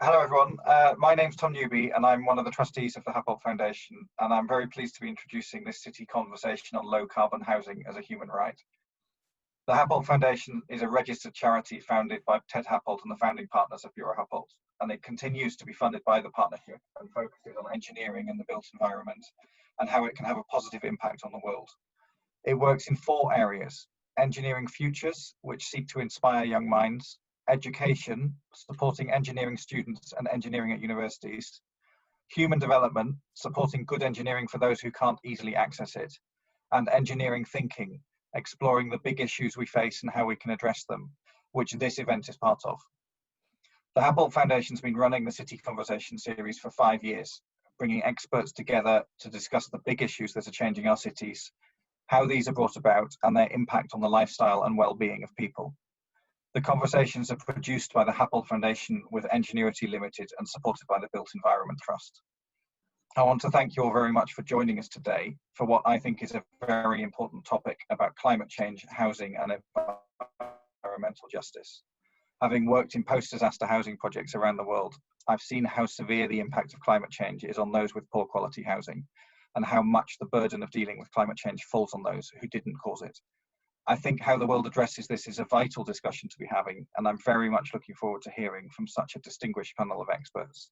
Hello everyone, my name's Tom Newby and I'm one of the trustees of the Happold Foundation, and I'm very pleased to be introducing this city conversation on low carbon housing as a human right. The Happold Foundation is a registered charity founded by Ted Happold and the founding partners of Bureau Happold, and it continues to be funded by the partnership and focuses on engineering and the built environment and how it can have a positive impact on the world. It works in 4 areas: engineering futures, which seek to inspire young minds; education, supporting engineering students and engineering at universities; human development, supporting good engineering for those who can't easily access it; and engineering thinking, exploring the big issues we face and how we can address them, which this event is part of. The Happold Foundation's been running the City Conversation series for 5 years, bringing experts together to discuss the big issues that are changing our cities, how these are brought about, and their impact on the lifestyle and well-being of people. The conversations are produced by the Happold Foundation with Engineerity Limited and supported by the Built Environment Trust. I want to thank you all very much for joining us today for what I think is a very important topic about climate change, housing and environmental justice. Having worked in post-disaster housing projects around the world, I've seen how severe the impact of climate change is on those with poor quality housing, and how much the burden of dealing with climate change falls on those who didn't cause it. I think how the world addresses this is a vital discussion to be having, and I'm very much looking forward to hearing from such a distinguished panel of experts.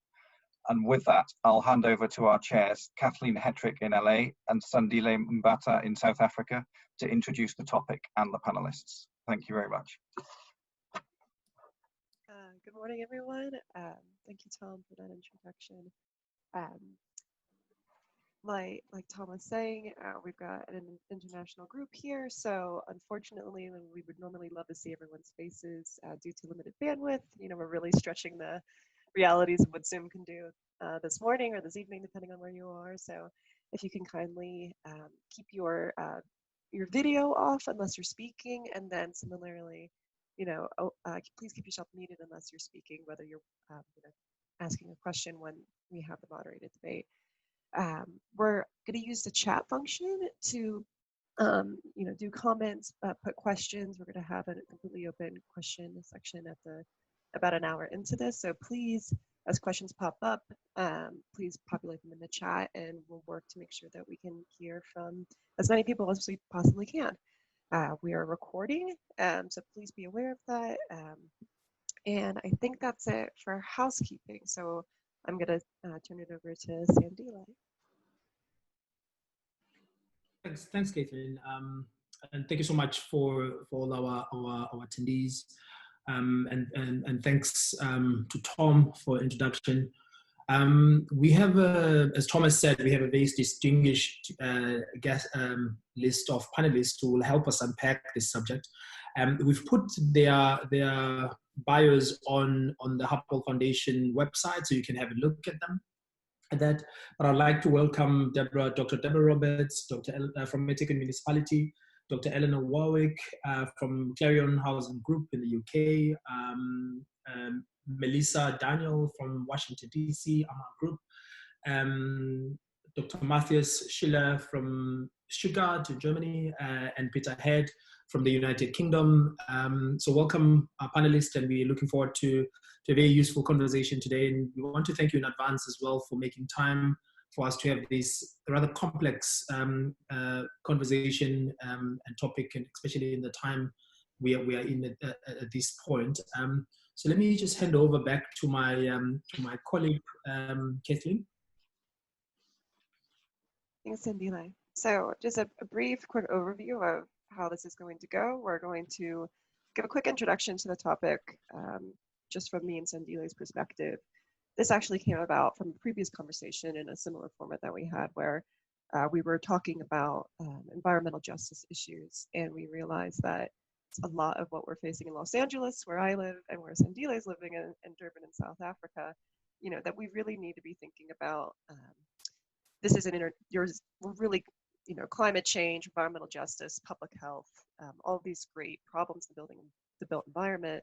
And with that, I'll hand over to our chairs, Kathleen Hetrick in LA and Sandile Mbata in South Africa, to introduce the topic and the panelists. Thank you very much. Good morning, everyone. Thank you, Tom, for that introduction. Like Tom was saying, we've got an international group here, so unfortunately, when we would normally love to see everyone's faces, due to limited bandwidth, we're really stretching the realities of what Zoom can do this morning or this evening, depending on where you are. So if you can kindly keep your video off unless you're speaking, and then similarly, please keep yourself muted unless you're speaking, whether you're asking a question when we have the moderated debate. We're going to use the chat function to do comments, put questions. We're going to have a completely open question section at about an hour into this. So please, as questions pop up, please populate them in the chat, and we'll work to make sure that we can hear from as many people as we possibly can. We are recording, so please be aware of that. And I think that's it for housekeeping. So I'm going to turn it over to Sandile. Thanks, Caitlin, and thank you so much for all our attendees, and thanks to Tom for introduction. We have, as Thomas said, we have a very distinguished guest list of panelists who will help us unpack this subject. We've put their bios on the Happold Foundation website, so you can have a look at them. But I'd like to welcome Dr. Deborah Roberts, from Mexican Municipality, Dr. Elena Warwick from Clarion Housing Group in the UK, Melissa Daniel from Washington, DC, Amar Group, Dr. Matthias Schiller from Stuttgart, Germany, and Peter Head from the United Kingdom. So welcome, our panelists, and we're looking forward to a very useful conversation today. And we want to thank you in advance as well for making time for us to have this rather complex conversation and topic, and especially in the time we are in at this point. So let me just hand over back to my colleague, Kathleen. Thanks, Sandile. So just a brief, quick overview of how this is going to go. We're going to give a quick introduction to the topic, just from me and Sandile's perspective. This actually came about from a previous conversation in a similar format that we had, where we were talking about environmental justice issues, and we realized that a lot of what we're facing in Los Angeles, where I live, and where Sandile is living in Durban in South Africa, that we really need to be thinking about. This is we're really, climate change, environmental justice, public health, all of these great problems in building the built environment.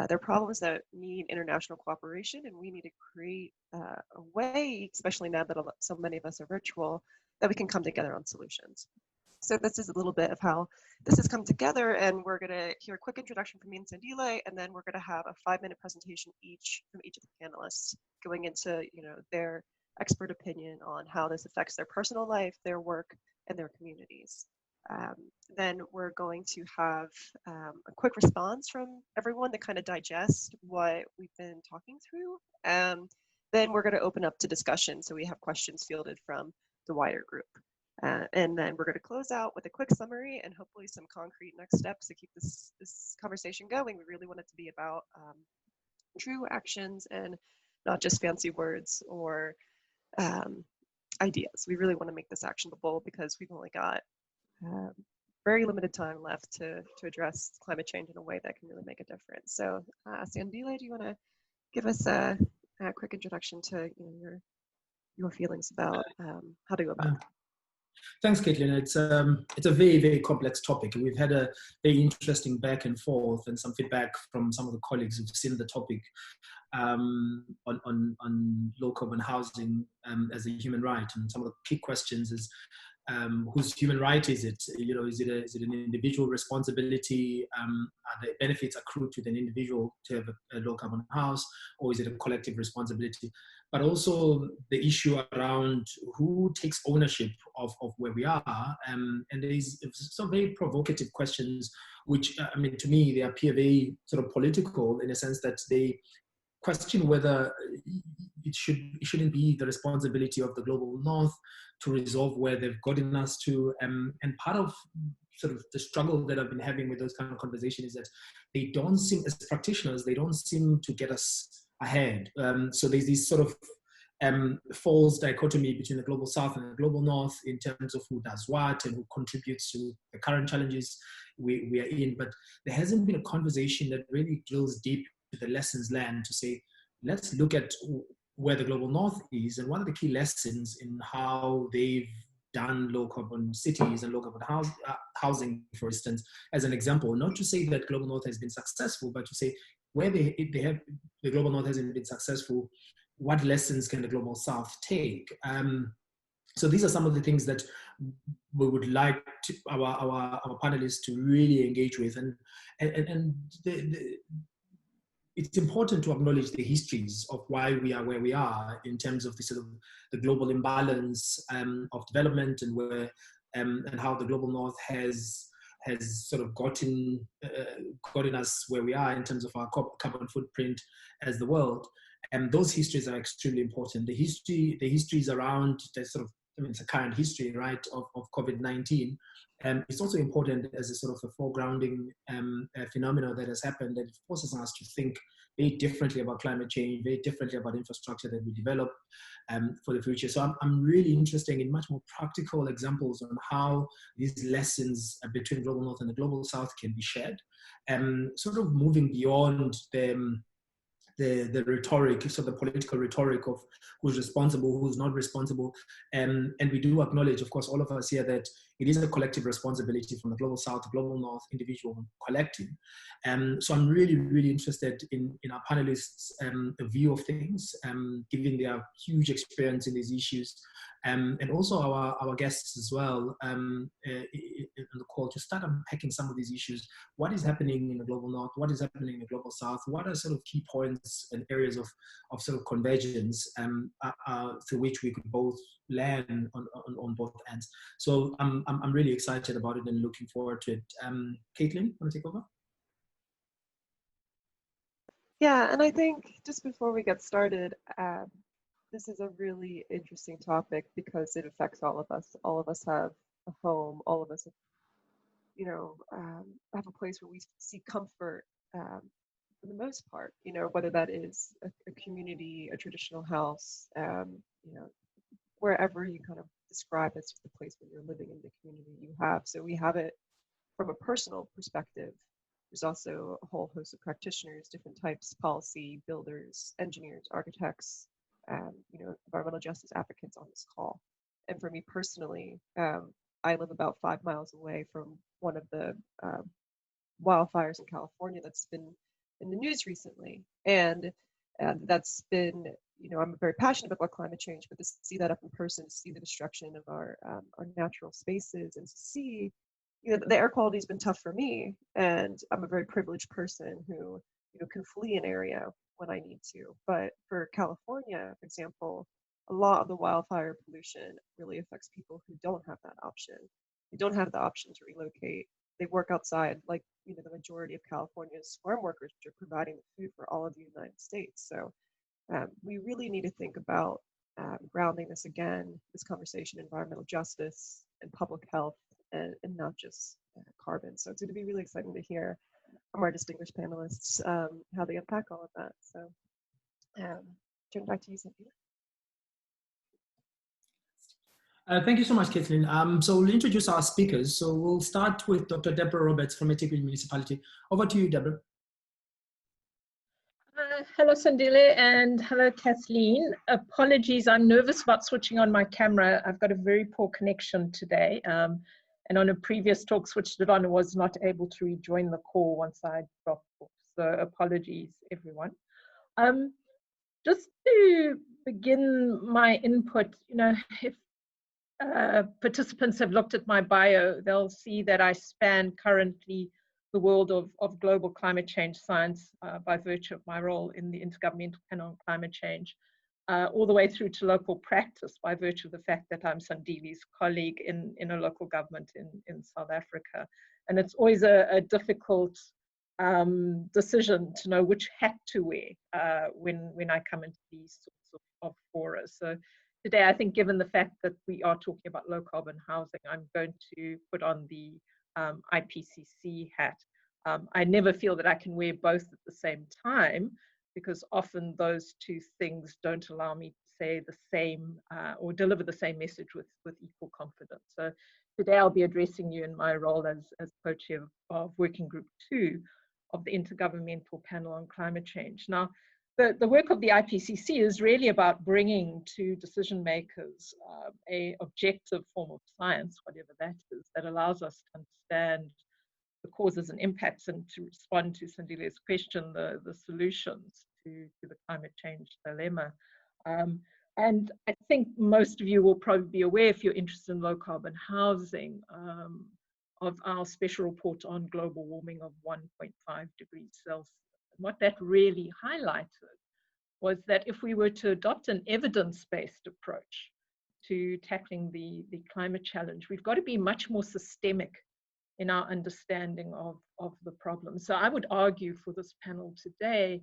They're problems that need international cooperation, and we need to create a way, especially now that so many of us are virtual, that we can come together on solutions. So this is a little bit of how this has come together, and we're going to hear a quick introduction from me and Sandile, and then we're going to have a 5-minute presentation from each of the panelists, going into their expert opinion on how this affects their personal life, their work, and their communities. Then we're going to have a quick response from everyone to kind of digest what we've been talking through. Then we're going to open up to discussion, so we have questions fielded from the wider group. And then we're going to close out with a quick summary and hopefully some concrete next steps to keep this conversation going. We really want it to be about true actions and not just fancy words or ideas. We really want to make this actionable because we've only got very limited time left to address climate change in a way that can really make a difference. So Sandile, do you want to give us a quick introduction to your feelings about how to go about it? Thanks, Caitlin. It's a very, very complex topic. We've had a very interesting back and forth and some feedback from some of the colleagues who've seen the topic on low carbon housing as a human right. And some of the key questions is, whose human right is it? Is it an individual responsibility? Are the benefits accrued to an individual to have a low carbon house, or is it a collective responsibility? But also the issue around who takes ownership of where we are. And there's some very provocative questions, which, to me, they appear very sort of political in a sense that they question whether it shouldn't be the responsibility of the global north to resolve where they've gotten us to. And part of sort of the struggle that I've been having with those kind of conversations is that they don't seem, as practitioners, they don't seem to get us ahead. So there's this sort of false dichotomy between the global south and the global north in terms of who does what and who contributes to the current challenges we are in. But there hasn't been a conversation that really drills deep to the lessons learned to say, let's look at where the global north is and what are the key lessons in how they've done low carbon cities and low carbon housing, for instance, as an example. Not to say that global north has been successful, but to say where the global north hasn't been successful, what lessons can the global south take? So these are some of the things that we would like our panelists to really engage with, and it's important to acknowledge the histories of why we are where we are in terms of the sort of the global imbalance of development and where and how the global north has sort of gotten us where we are in terms of our carbon footprint as the world. And those histories are extremely important. The histories around the sort of, it's a current history, right, of COVID-19. It's also important as a sort of a foregrounding phenomenon that has happened that forces us to think very differently about climate change, very differently about infrastructure that we develop for the future. So I'm really interested in much more practical examples on how these lessons between global north and the global south can be shared, sort of moving beyond the rhetoric, so the political rhetoric of who's responsible, who's not responsible. And we do acknowledge, of course, all of us here, that it is a collective responsibility from the global south, global north, individual, collective. So I'm really, really interested in our panelists' view of things, given their huge experience in these issues. And also our guests as well in the call to start unpacking some of these issues. What is happening in the global north? What is happening in the global south? What are sort of key points and areas of sort of convergence through which we could both learn on both ends? So I'm really excited about it and looking forward to it. Caitlin, want to take over? Yeah, and I think just before we get started, this is a really interesting topic because it affects all of us. All of us have a home. All of us, have a place where we seek comfort for the most part. Whether that is a community, a traditional house, wherever you kind of describe as the place where you're living in the community you have. So we have it from a personal perspective. There's also a whole host of practitioners, different types, policy builders, engineers, architects, environmental justice advocates on this call. And for me personally, I live about 5 miles away from one of the wildfires in California that's been in the news recently. And that's been I'm very passionate about climate change, but to see that up in person, to see the destruction of our natural spaces, and to see, the air quality has been tough for me, and I'm a very privileged person who, can flee an area when I need to. But for California, for example, a lot of the wildfire pollution really affects people who don't have that option. They don't have the option to relocate. They work outside, like, the majority of California's farm workers, which are providing the food for all of the United States. So we really need to think about grounding this again, this conversation, environmental justice and public health, and not just carbon. So it's going to be really exciting to hear from our distinguished panelists how they unpack all of that. So turn back to you, Cynthia. Thank you so much, Kathleen. So we'll introduce our speakers. So we'll start with Dr. Deborah Roberts from Etiquette Municipality. Over to you, Deborah. Hello, Sandile, and hello, Kathleen. Apologies, I'm nervous about switching on my camera. I've got a very poor connection today. And on a previous talk, switched it on and was not able to rejoin the call once I dropped off. So apologies, everyone. Just to begin my input, if participants have looked at my bio, they'll see that I span currently the world of global climate change science by virtue of my role in the Intergovernmental Panel on Climate Change, all the way through to local practice by virtue of the fact that I'm Sandile's colleague in a local government in South Africa. And it's always a difficult decision to know which hat to wear when I come into these sorts of fora. So today, I think, given the fact that we are talking about low carbon housing, I'm going to put on the IPCC hat. I never feel that I can wear both at the same time, because often those two things don't allow me to say the same or deliver the same message with equal confidence. So today I'll be addressing you in my role as co-chair of Working Group 2 of the Intergovernmental Panel on Climate Change. Now, the work of the IPCC is really about bringing to decision makers a objective form of science, whatever that is, that allows us to understand the causes and impacts, and to respond to Sandile's question, the solutions to the climate change dilemma. And I think most of you will probably be aware, if you're interested in low carbon housing, of our special report on global warming of 1.5 degrees Celsius. And what that really highlighted was that if we were to adopt an evidence-based approach to tackling the climate challenge, we've got to be much more systemic in our understanding of the problem. So I would argue for this panel today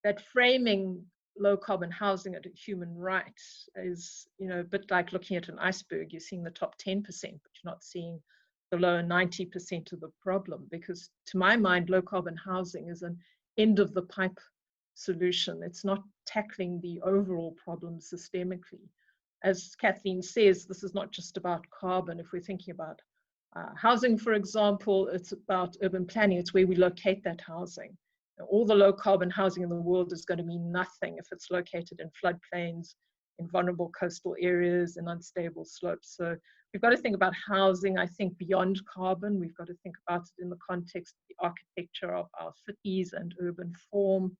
that framing low carbon housing as a human right is, a bit like looking at an iceberg. You're seeing the top 10%, but you're not seeing the lower 90% of the problem, because to my mind, low carbon housing is an end of the pipe solution. It's not tackling the overall problem systemically. As Kathleen says, this is not just about carbon. If we're thinking about housing, for example, it's about urban planning. It's where we locate that housing. All the low carbon housing in the world is going to mean nothing if it's located in floodplains, in vulnerable coastal areas, in unstable slopes. So we've got to think about housing, I think, beyond carbon. We've got to think about it in the context of the architecture of our cities and urban form.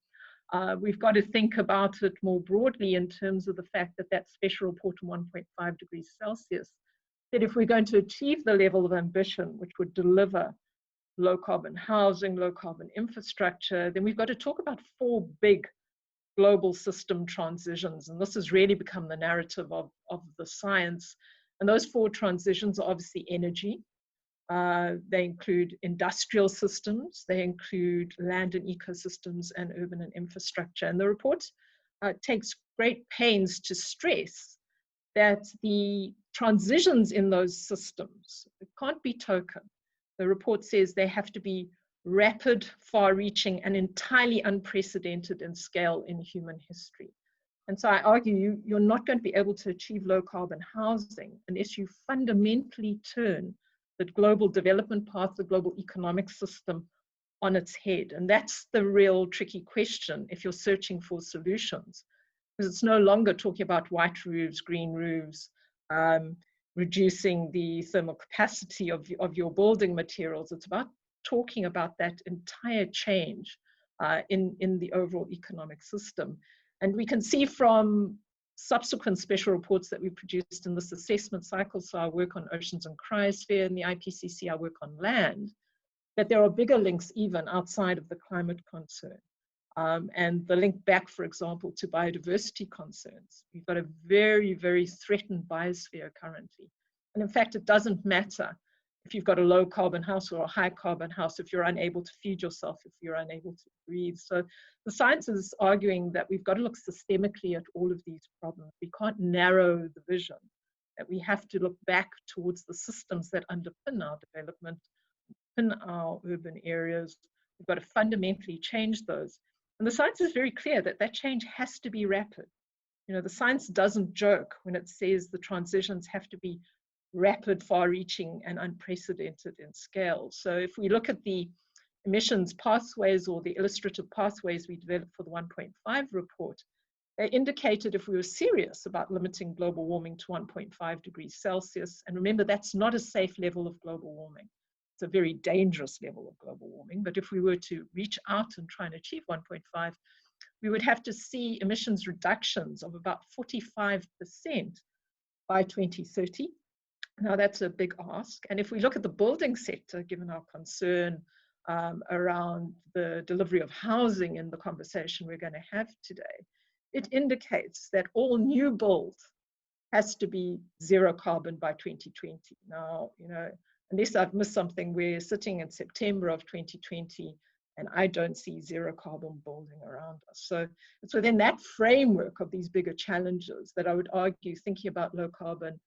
We've got to think about it more broadly in terms of the fact that that special report on 1.5 degrees Celsius, that if we're going to achieve the level of ambition which would deliver low carbon housing, low carbon infrastructure, then we've got to talk about 4 big global system transitions. And this has really become the narrative of the science. And those 4 transitions are obviously energy. They include industrial systems, they include land and ecosystems, and urban and infrastructure. And the report takes great pains to stress that the transitions in those systems can't be token. The report says they have to be rapid, far-reaching, and entirely unprecedented in scale in human history. And so I argue you're not going to be able to achieve low-carbon housing unless you fundamentally turn the global development path, the global economic system, on its head. And that's the real tricky question if you're searching for solutions, because it's no longer talking about white roofs, green roofs, reducing the thermal capacity of your building materials. It's about talking about that entire change in the overall economic system. And we can see from subsequent special reports that we produced in this assessment cycle, so our work on oceans and cryosphere, and the IPCC, our work on land, that there are bigger links even outside of the climate concern. And the link back, for example, to biodiversity concerns. We've got a very, very threatened biosphere currently. And in fact, it doesn't matter if you've got a low carbon house or a high carbon house, if you're unable to feed yourself, if you're unable to breathe. So the science is arguing that we've got to look systemically at all of these problems. We can't narrow the vision, that we have to look back towards the systems that underpin our development, in our urban areas. We've got to fundamentally change those. And the science is very clear that that change has to be rapid. You know, the science doesn't joke when it says the transitions have to be rapid, far-reaching, and unprecedented in scale. So if we look at the emissions pathways or the illustrative pathways we developed for the 1.5 report, they indicated if we were serious about limiting global warming to 1.5 degrees Celsius, and remember, that's not a safe level of global warming. It's a very dangerous level of global warming. But if we were to reach out and try and achieve 1.5, we would have to see emissions reductions of about 45% by 2030. Now, that's a big ask. And if we look at the building sector, given our concern around the delivery of housing in the conversation we're going to have today, it indicates that all new build has to be zero carbon by 2020. Now, you know, unless I've missed something, we're sitting in September of 2020, and I don't see zero carbon building around us. So it's within that framework of these bigger challenges that I would argue thinking about low carbon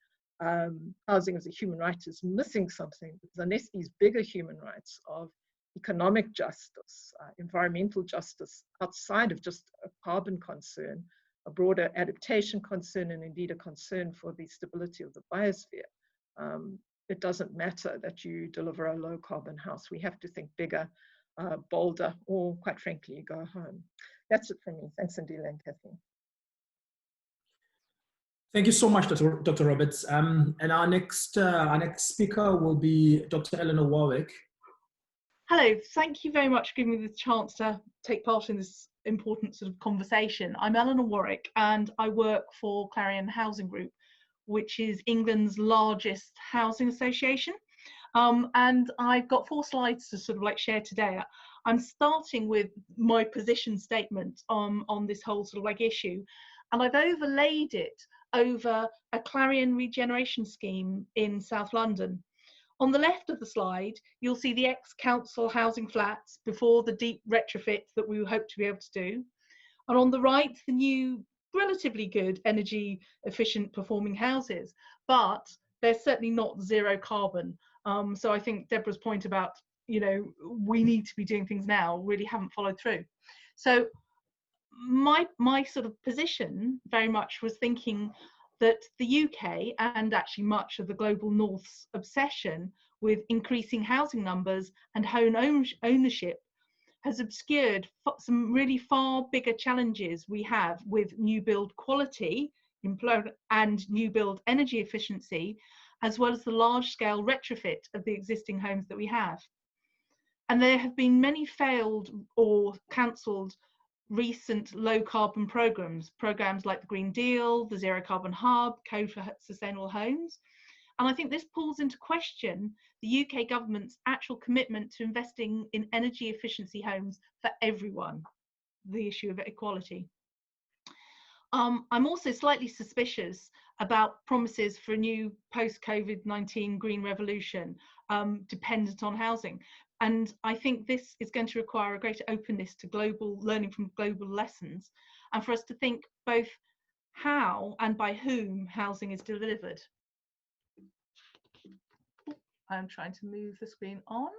housing as a human right is missing something, because unless these bigger human rights of economic justice, environmental justice, outside of just a carbon concern, a broader adaptation concern, and indeed a concern for the stability of the biosphere, it doesn't matter that you deliver a low carbon house. We have to think bigger, bolder, or quite frankly, go home. That's it from me. Thanks, Andile and Kathleen. Thank you so much, Dr. Roberts. And our next speaker will be Dr. Elena Warwick. Hello, thank you very much for giving me the chance to take part in this important sort of conversation. I'm Elena Warwick, and I work for Clarion Housing Group, which is England's largest housing association. And I've got 4 slides to sort of like share today. I'm starting with my position statement on this whole sort of like issue, and I've overlaid it over a Clarion regeneration scheme in South London. On the left of the slide, you'll see the ex-council housing flats before the deep retrofits that we hope to be able to do. And on the right, the new, relatively good energy efficient performing houses, but they're certainly not zero carbon. So I think Deborah's point about, you know, we need to be doing things now really haven't followed through. So my sort of position very much was thinking that the UK and actually much of the global North's obsession with increasing housing numbers and home ownership has obscured some really far bigger challenges we have with new build quality and new build energy efficiency, as well as the large scale retrofit of the existing homes that we have. And there have been many failed or cancelled recent low carbon programs like the Green Deal, the Zero Carbon Hub, Code for Sustainable Homes. And I think this pulls into question the UK government's actual commitment to investing in energy efficiency homes for everyone, the issue of equality. I'm also slightly suspicious about promises for a new post-COVID-19 green revolution dependent on housing. And I think this is going to require a greater openness to global learning from global lessons, and for us to think both how and by whom housing is delivered. I'm trying to move the screen on.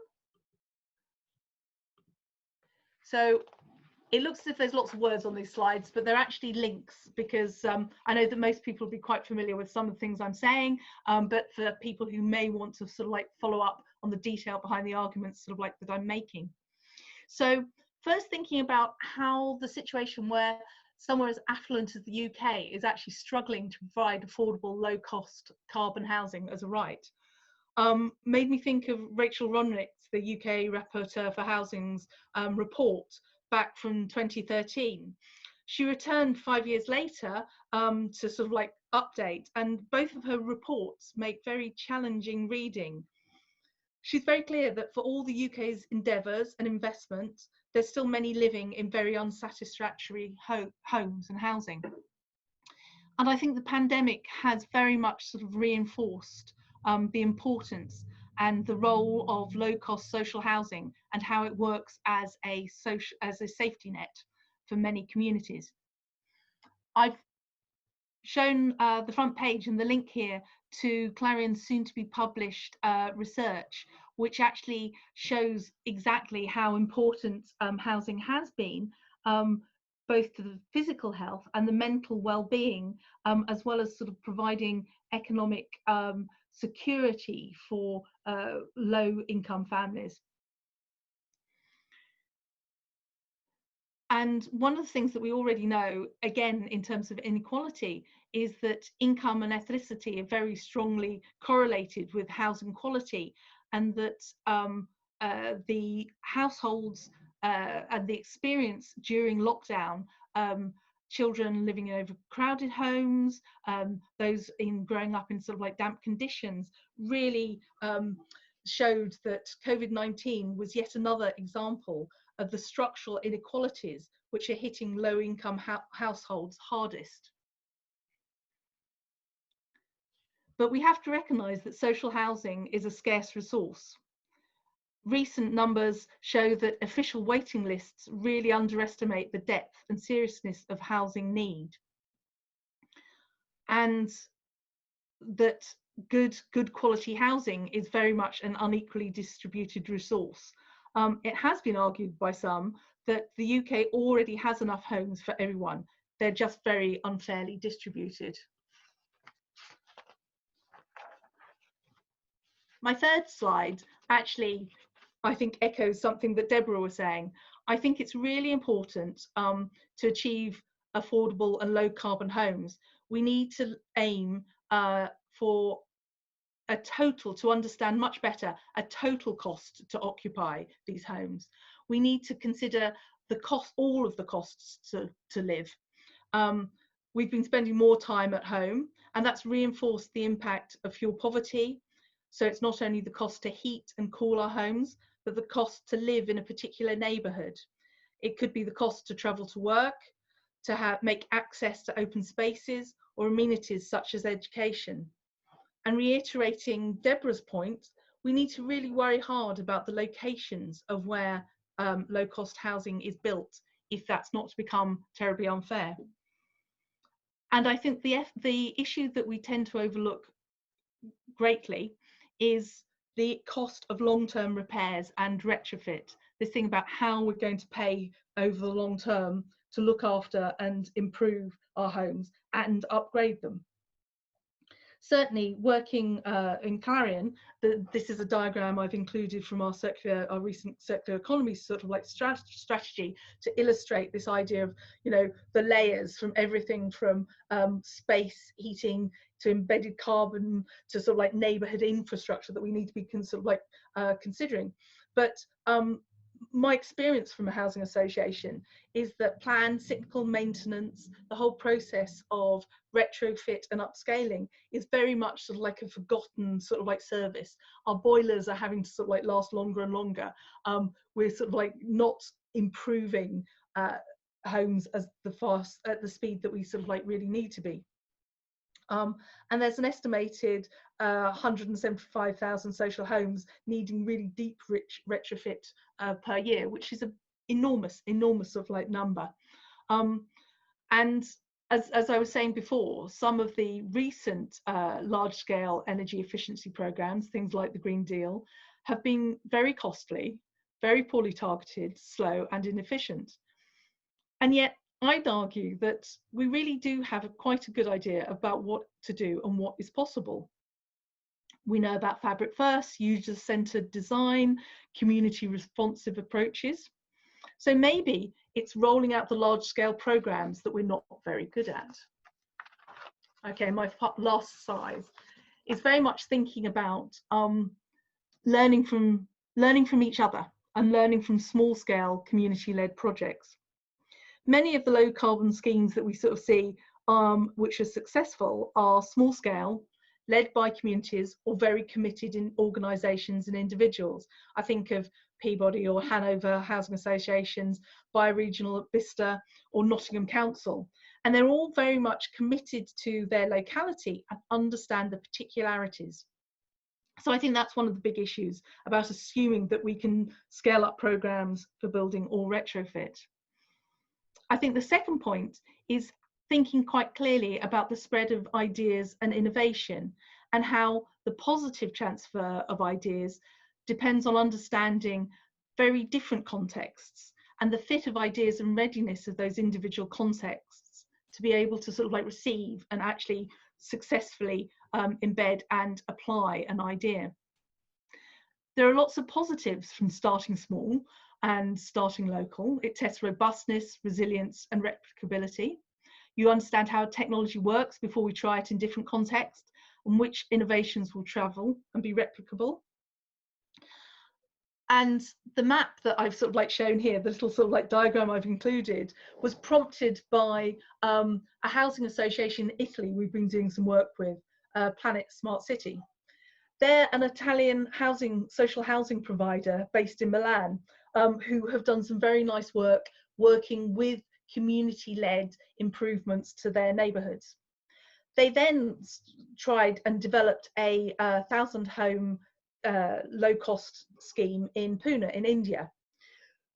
So it looks as if there's lots of words on these slides, but they're actually links, because I know that most people will be quite familiar with some of the things I'm saying, but for people who may want to sort of like follow up on the detail behind the arguments sort of like that I'm making. So first, thinking about how the situation where somewhere as affluent as the UK is actually struggling to provide affordable, low-cost carbon housing as a right, made me think of Rachel Ronrick's, the UK Rapporteur for Housing's report back from 2013, She returned 5 years later to sort of like update, and both of her reports make very challenging reading. She's very clear that for all the UK's endeavours and investments, there's still many living in very unsatisfactory homes and housing. And I think the pandemic has very much sort of reinforced the importance and the role of low-cost social housing and how it works as a safety net for many communities. I've shown the front page and the link here to Clarion's soon-to-be published research, which actually shows exactly how important housing has been, both to the physical health and the mental well-being, as well as sort of providing economic security for low-income families. And one of the things that we already know, again, in terms of inequality, is that income and ethnicity are very strongly correlated with housing quality, and that the households and the experience during lockdown, children living in overcrowded homes, those growing up in sort of like damp conditions, really showed that COVID-19 was yet another example of the structural inequalities which are hitting low-income households hardest. But we have to recognise that social housing is a scarce resource. Recent numbers show that official waiting lists really underestimate the depth and seriousness of housing need, and that good quality housing is very much an unequally distributed resource. It has been argued by some that the UK already has enough homes for everyone. They're just very unfairly distributed. My third slide actually, I think, echoes something that Deborah was saying. I think it's really important to achieve affordable and low carbon homes. We need to aim for a total, to understand much better, a total cost to occupy these homes. We need to consider the cost, all of the costs to live. We've been spending more time at home, and that's reinforced the impact of fuel poverty. So it's not only the cost to heat and cool our homes, but the cost to live in a particular neighbourhood. It could be the cost to travel to work, to make access to open spaces or amenities such as education. And reiterating Deborah's point, we need to really worry hard about the locations of where low-cost housing is built, if that's not to become terribly unfair. And I think the issue that we tend to overlook greatly is the cost of long-term repairs and retrofit. This thing about how we're going to pay over the long term to look after and improve our homes and upgrade them. Certainly, working in Clarion, this is a diagram I've included from our recent circular economy sort of like strategy to illustrate this idea of, you know, the layers from everything from space heating to embedded carbon to sort of like neighbourhood infrastructure that we need to be considering. But my experience from a housing association is that planned cyclical maintenance, the whole process of retrofit and upscaling is very much sort of like a forgotten sort of like service. Our boilers are having to sort of like last longer and longer. We're sort of like not improving homes at the speed that we sort of like really need to be. And there's an estimated 175,000 social homes needing really deep, rich retrofit per year, which is an enormous sort of like number. And as I was saying before, some of the recent large-scale energy efficiency programs, things like the Green Deal, have been very costly, very poorly targeted, slow and inefficient. And yet, I'd argue that we really do have quite a good idea about what to do and what is possible. We know about fabric first, user-centered design, community responsive approaches. So maybe it's rolling out the large-scale programs that we're not very good at. Okay, my last slide is very much thinking about learning from each other and learning from small-scale community-led projects. many of the low carbon schemes that we sort of see, which are successful, are small scale, led by communities or very committed in organisations and individuals. I think of Peabody or Hanover Housing Associations, Bioregional at Bicester or Nottingham Council. And they're all very much committed to their locality and understand the particularities. So I think that's one of the big issues about assuming that we can scale up programmes for building or retrofit. I think the second point is thinking quite clearly about the spread of ideas and innovation, and how the positive transfer of ideas depends on understanding very different contexts and the fit of ideas and readiness of those individual contexts to be able to sort of like receive and actually successfully embed and apply an idea. There are lots of positives from starting small and starting local. It tests robustness, resilience and replicability. You understand how technology works before we try it in different contexts, and which innovations will travel and be replicable. And the map that I've sort of like shown here, the little sort of like diagram I've included, was prompted by a housing association in Italy we've been doing some work with, Planet Smart City. They're an Italian social housing provider based in Milan, who have done some very nice work working with community-led improvements to their neighbourhoods. They then tried and developed a 1,000-home low-cost scheme in Pune in India.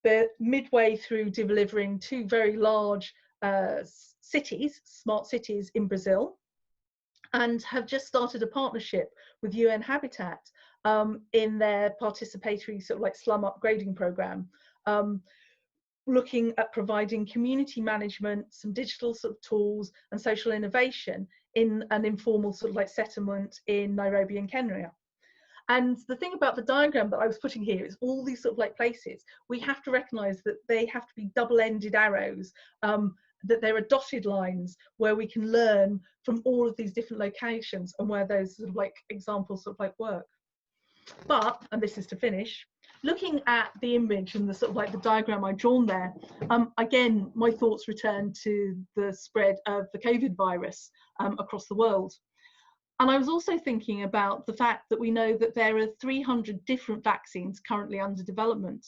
They're midway through delivering 2 very large cities, smart cities in Brazil, and have just started a partnership with UN Habitat in their participatory sort of like slum upgrading programme, looking at providing community management, some digital sort of tools and social innovation in an informal sort of like settlement in Nairobi and Kenya. And the thing about the diagram that I was putting here is all these sort of like places, we have to recognise that they have to be double-ended arrows, that there are dotted lines where we can learn from all of these different locations and where those sort of like examples sort of like work. But, and this is to finish, looking at the image and the sort of like the diagram I've drawn there, again, my thoughts return to the spread of the COVID virus across the world. And I was also thinking about the fact that we know that there are 300 different vaccines currently under development,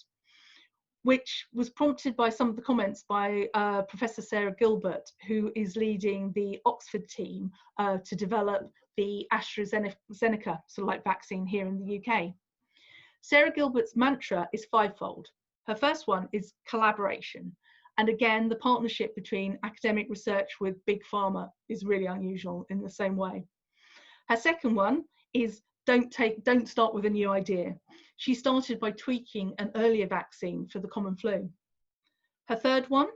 which was prompted by some of the comments by Professor Sarah Gilbert, who is leading the Oxford team to develop the AstraZeneca sort of like vaccine here in the UK. Sarah Gilbert's mantra is 5-fold. Her first one is collaboration. And again, the partnership between academic research with big pharma is really unusual in the same way. Her second one is don't start with a new idea. She started by tweaking an earlier vaccine for the common flu. Her third one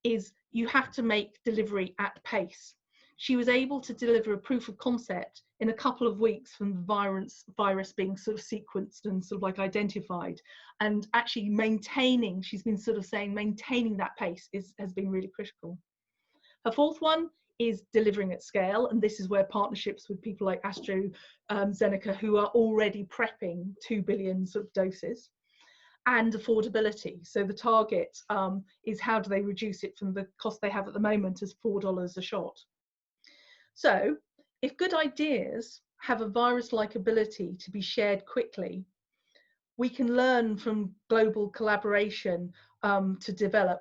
is you have to make delivery at pace. She was able to deliver a proof of concept in a couple of weeks from the virus being sort of sequenced and sort of like identified, and actually maintaining, she's been sort of saying maintaining that pace has been really critical. Her fourth one is delivering at scale, and this is where partnerships with people like AstraZeneca, who are already prepping 2 billion sort of doses, and affordability. So the target is how do they reduce it from the cost they have at the moment as $4 a shot. So if good ideas have a virus-like ability to be shared quickly, we can learn from global collaboration to develop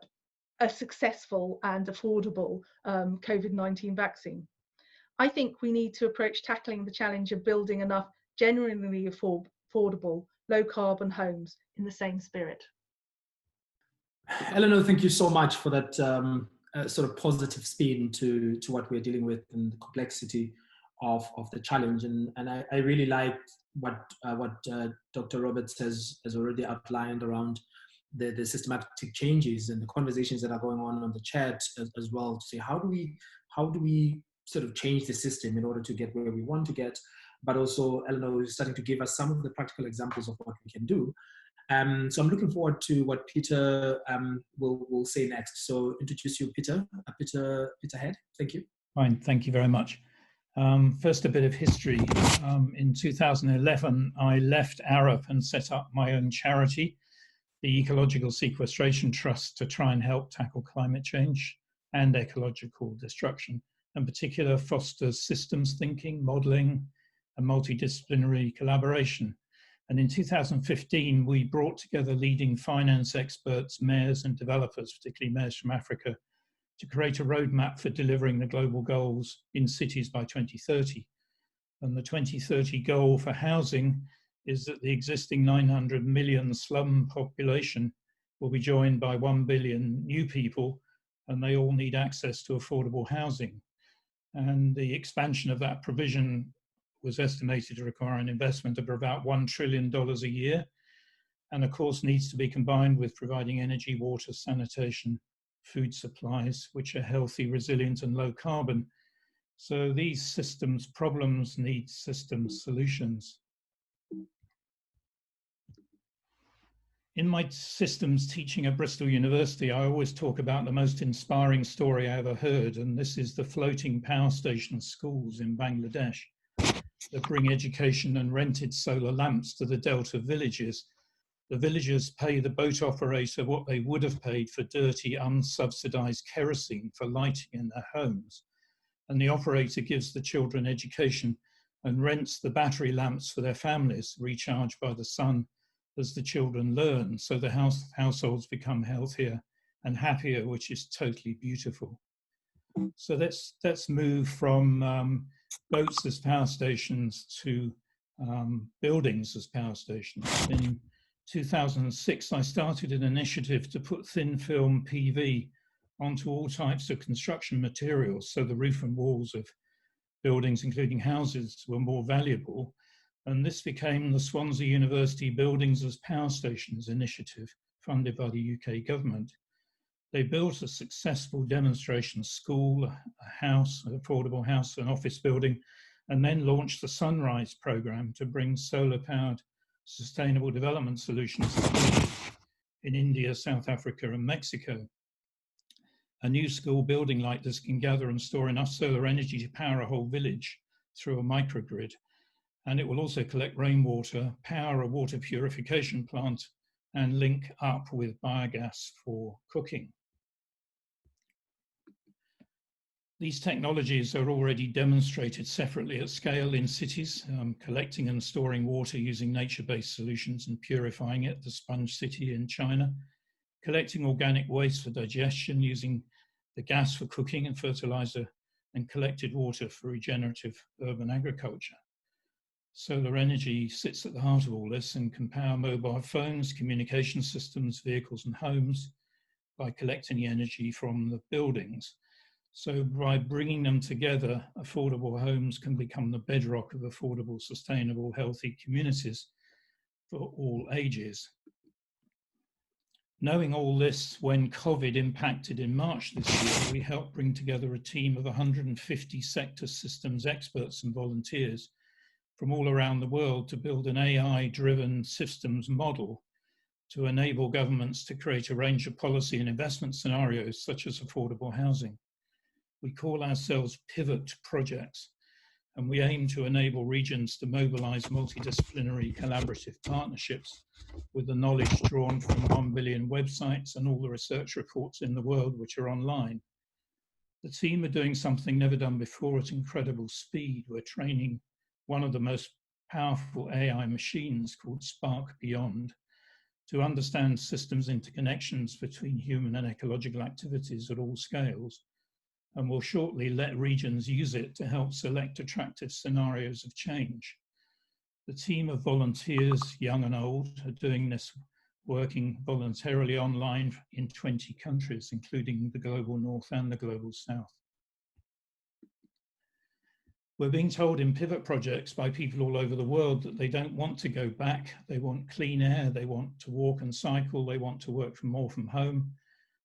a successful and affordable COVID-19 vaccine. I think we need to approach tackling the challenge of building enough genuinely affordable, low-carbon homes in the same spirit. Eleanor, thank you so much for that sort of positive spin to what we're dealing with and the complexity of the challenge. And I really like what Dr. Roberts has already outlined around the systematic changes and the conversations that are going on the chat as well, to say how do we sort of change the system in order to get where we want to get. But also Eleanor is starting to give us some of the practical examples of what we can do. So I'm looking forward to what Peter will say next. So introduce you, Peter. Peter Head. Thank you. Fine, thank you very much. First, a bit of history. In 2011, I left Arup and set up my own charity, the Ecological Sequestration Trust to try and help tackle climate change and ecological destruction. In particular, fosters systems thinking, modeling, and multidisciplinary collaboration. And in 2015, we brought together leading finance experts, mayors, and developers, particularly mayors from Africa, to create a roadmap for delivering the global goals in cities by 2030. And the 2030 goal for housing is that the existing 900 million slum population will be joined by 1 billion new people, and they all need access to affordable housing. And the expansion of that provision was estimated to require an investment of about $1 trillion a year, and of course needs to be combined with providing energy, water, sanitation, food supplies, which are healthy, resilient, and low carbon. So these systems problems need systems solutions. In my systems teaching at Bristol University, I always talk about the most inspiring story I ever heard, and this is the floating power station schools in Bangladesh that bring education and rented solar lamps to the Delta villages. The villagers pay the boat operator what they would have paid for dirty, unsubsidized kerosene for lighting in their homes. And the operator gives the children education and rents the battery lamps for their families, recharged by the sun as the children learn. So the households become healthier and happier, which is totally beautiful. So let's move from boats as power stations to buildings as power stations. In 2006, I started an initiative to put thin film PV onto all types of construction materials, so the roof and walls of buildings, including houses, were more valuable. And this became the Swansea University Buildings as Power Stations initiative, funded by the UK government. They built a successful demonstration school, a house, an affordable house, an office building, and then launched the Sunrise programme to bring solar-powered sustainable development solutions in India, South Africa, and Mexico. A new school building like this can gather and store enough solar energy to power a whole village through a microgrid. And it will also collect rainwater, power a water purification plant, and link up with biogas for cooking. These technologies are already demonstrated separately at scale in cities, collecting and storing water using nature-based solutions and purifying it, the Sponge City in China, collecting organic waste for digestion using the gas for cooking and fertilizer, and collected water for regenerative urban agriculture. Solar energy sits at the heart of all this and can power mobile phones, communication systems, vehicles, and homes by collecting the energy from the buildings. So by bringing them together, affordable homes can become the bedrock of affordable, sustainable, healthy communities for all ages. Knowing all this, when COVID impacted in March this year, we helped bring together a team of 150 sector systems experts and volunteers from all around the world to build an AI-driven systems model to enable governments to create a range of policy and investment scenarios such as affordable housing. We call ourselves pivot projects, and we aim to enable regions to mobilize multidisciplinary collaborative partnerships with the knowledge drawn from 1 billion websites and all the research reports in the world which are online. The team are doing something never done before at incredible speed. We're training one of the most powerful AI machines called Spark Beyond to understand systems interconnections between human and ecological activities at all scales, and will shortly let regions use it to help select attractive scenarios of change. The team of volunteers, young and old, are doing this working voluntarily online in 20 countries, including the global north and the global south. We're being told in pivot projects by people all over the world that they don't want to go back. They want clean air, they want to walk and cycle, they want to work more from home.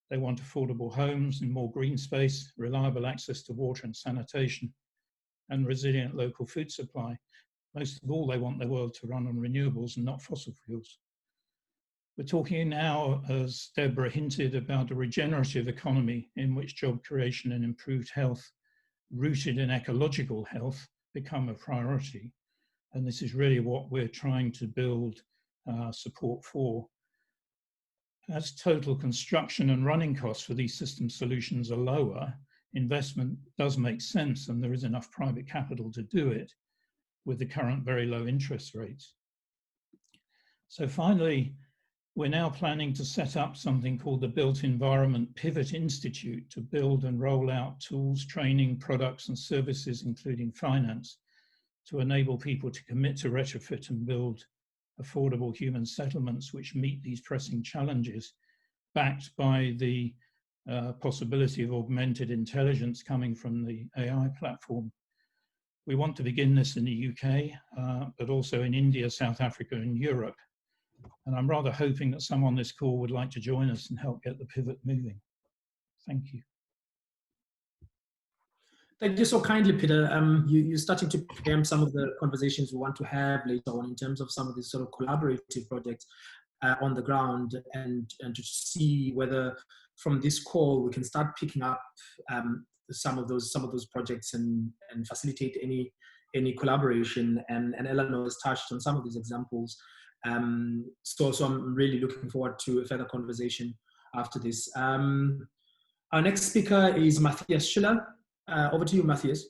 They want affordable homes and more green space, reliable access to water and sanitation, and resilient local food supply. Most of all, they want their world to run on renewables and not fossil fuels. We're talking now, as Deborah hinted, about a regenerative economy in which job creation and improved health, rooted in ecological health, become a priority. And this is really what we're trying to build support for. as total construction and running costs for these system solutions are lower, investment does make sense, and there is enough private capital to do it with the current very low interest rates. So finally, we're now planning to set up something called the Built Environment Pivot Institute to build and roll out tools, training, products and services, including finance, to enable people to commit to retrofit and build affordable human settlements which meet these pressing challenges, backed by the possibility of augmented intelligence coming from the AI platform. We want to begin this in the UK, but also in India, South Africa and Europe. And I'm rather hoping that some on this call would like to join us and help get the pivot moving. Thank you. Thank you so kindly, Peter. You're starting to preempt some of the conversations we want to have later on in terms of some of these sort of collaborative projects on the ground, and to see whether from this call we can start picking up some of those projects and facilitate any collaboration. And Elena has touched on some of these examples. So I'm really looking forward to a further conversation after this. Our next speaker is Matthias Schiller. Over to you, Matthias.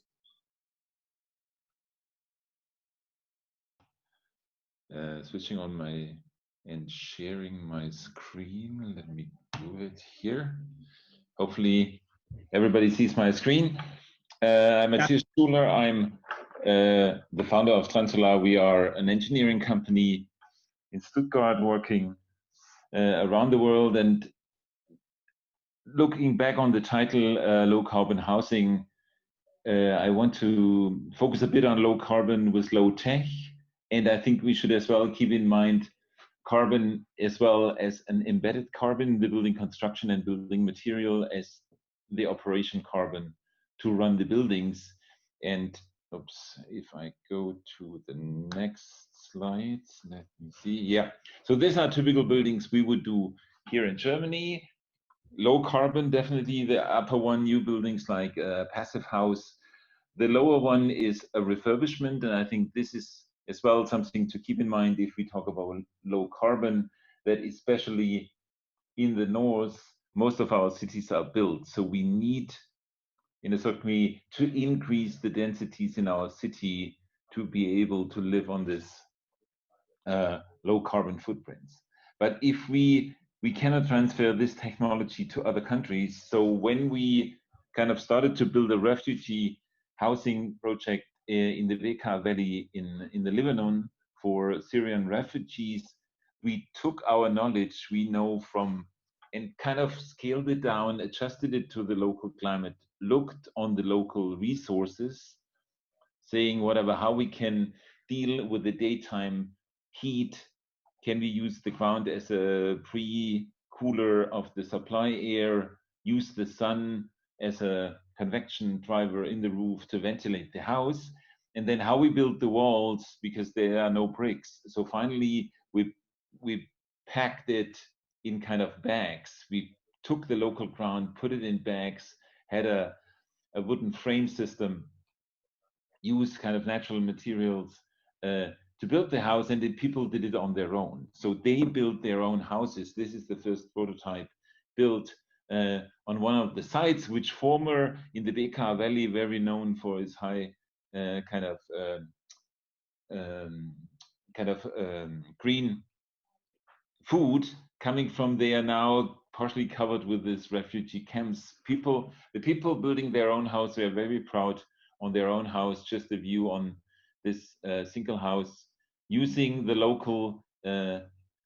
Switching on and sharing my screen. Let me do it here. Hopefully everybody sees my screen. I'm Matthias Schiller. I'm the founder of Transolar. We are an engineering company in Stuttgart working around the world. And looking back on the title, Low Carbon Housing, I want to focus a bit on low carbon with low tech. And I think we should as well keep in mind carbon as well as an embedded carbon, the building construction and building material as the operation carbon to run the buildings. And oops, if I go to the next slide, let me see. Yeah, so these are typical buildings we would do here in Germany. Low carbon, definitely the upper one, new buildings like a passive house. The lower one is a refurbishment, and I think this is as well something to keep in mind if we talk about low carbon, that especially in the north, most of our cities are built. So we need, in a certain way, to increase the densities in our city to be able to live on this low carbon footprints. But if we cannot transfer this technology to other countries, so when we kind of started to build a refugee housing project in the Bekaa Valley in the Lebanon for Syrian refugees, we took our knowledge we know from and kind of scaled it down, adjusted it to the local climate, looked on the local resources, saying whatever, how we can deal with the daytime heat. Can we use the ground as a pre-cooler of the supply air, use the sun as a convection driver in the roof to ventilate the house, and then how we build the walls because there are no bricks. So finally, we packed it in kind of bags. We took the local ground, put it in bags, had a wooden frame system, used kind of natural materials to build the house, and the people did it on their own. So they built their own houses. This is the first prototype built on one of the sites, which former in the Bekaa Valley, very known for its high green food coming from there, now partially covered with this refugee camps. The people building their own house, they are very proud on their own house, just a view on this single house, using the local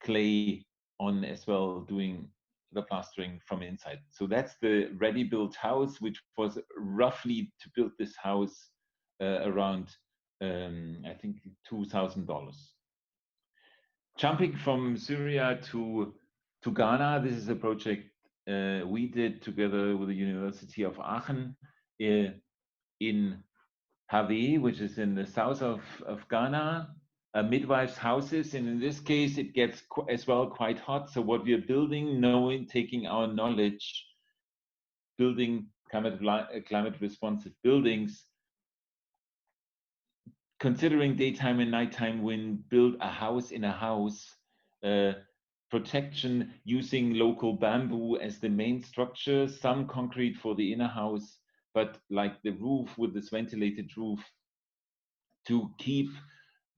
clay on as well, doing the plastering from inside. So that's the ready-built house, which was roughly to build this house around, I think, $2,000. Jumping from Syria to Ghana, this is a project we did together with the University of Aachen in Hawaii, which is in the south of Ghana, midwives' houses. And in this case, it gets as well quite hot. So what we are building, taking our knowledge, building climate responsive buildings, considering daytime and nighttime wind, build a house in a house, protection using local bamboo as the main structure, some concrete for the inner house, but like the roof with this ventilated roof to keep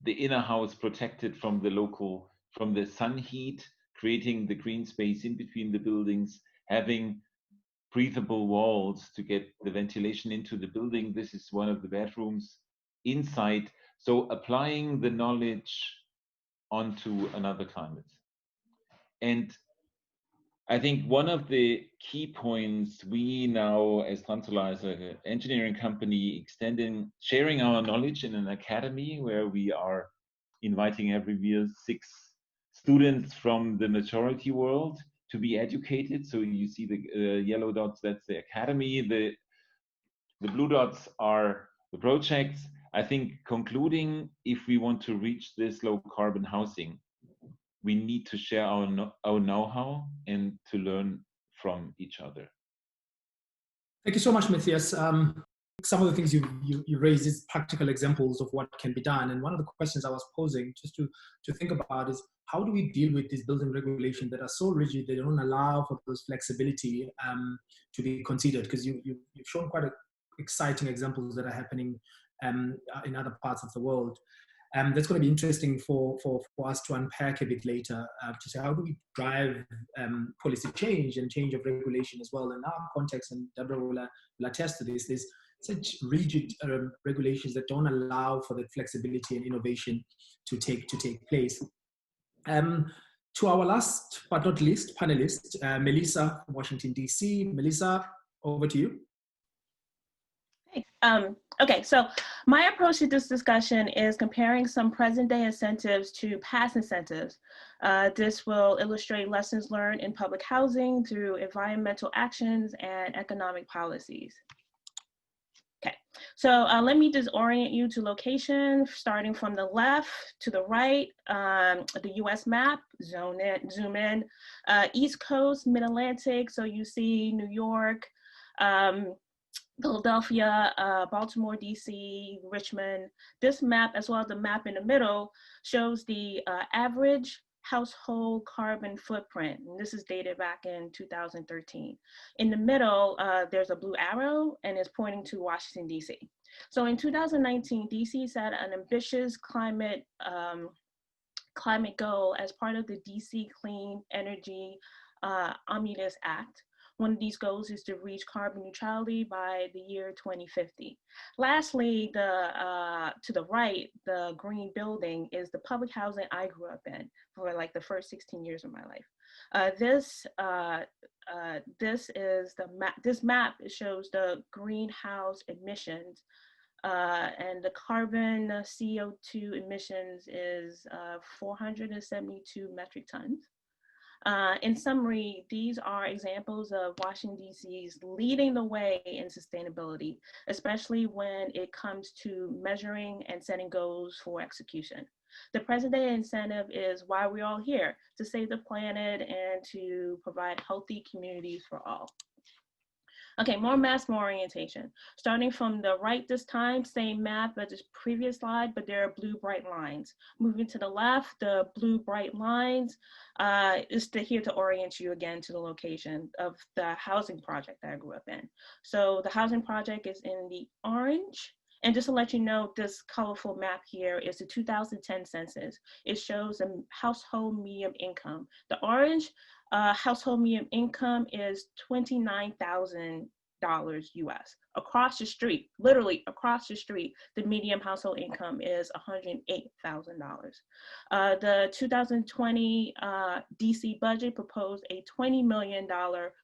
the inner house protected from the sun heat, creating the green space in between the buildings, having breathable walls to get the ventilation into the building. This is one of the bedrooms inside. So applying the knowledge onto another climate. And I think one of the key points we now, as Transsolar, as an engineering company, sharing our knowledge in an academy where we are inviting every year 6 students from the majority world to be educated. So you see the yellow dots, that's the academy. The blue dots are the projects. I think concluding, if we want to reach this low carbon housing, we need to share our know-how and to learn from each other. Thank you so much, Matthias. Some of the things you raised is practical examples of what can be done. And one of the questions I was posing just to think about is, how do we deal with these building regulations that are so rigid, they don't allow for those flexibility to be considered? Because you've shown quite exciting examples that are happening in other parts of the world. That's going to be interesting for us to unpack a bit later, to say, how do we drive policy change and change of regulation as well? In our context, and Deborah will attest to this, there's such rigid regulations that don't allow for the flexibility and innovation to take place. To our last but not least panelist, Melissa from Washington, DC. Melissa, over to you. Okay, so my approach to this discussion is comparing some present-day incentives to past incentives. This will illustrate lessons learned in public housing through environmental actions and economic policies. Okay, so let me just orient you to location, starting from the left to the right, the US map, zoom in, East Coast, Mid-Atlantic, so you see New York, Philadelphia, Baltimore, DC, Richmond. This map, as well as the map in the middle, shows the average household carbon footprint. And this is dated back in 2013. In the middle, there's a blue arrow and it's pointing to Washington, DC. So in 2019, DC set an ambitious climate goal as part of the DC Clean Energy Omnibus Act. One of these goals is to reach carbon neutrality by the year 2050. Lastly, to the right, the green building is the public housing I grew up in for like the first 16 years of my life. This is the map. This map shows the greenhouse emissions, and the carbon CO2 emissions is 472 metric tons. In summary, these are examples of Washington, D.C.'s leading the way in sustainability, especially when it comes to measuring and setting goals for execution. The present-day incentive is why we're all here, to save the planet and to provide healthy communities for all. Okay, more mass, more orientation. Starting from the right this time, same map as the previous slide, but there are blue bright lines. Moving to the left, the blue bright lines is here to orient you again to the location of the housing project that I grew up in. So the housing project is in the orange. And just to let you know, this colorful map here is the 2010 census. It shows a household median income. The orange household median income is $29,000 US. Across the street, literally across the street, the median household income is $108,000. The 2020 DC budget proposed a $20 million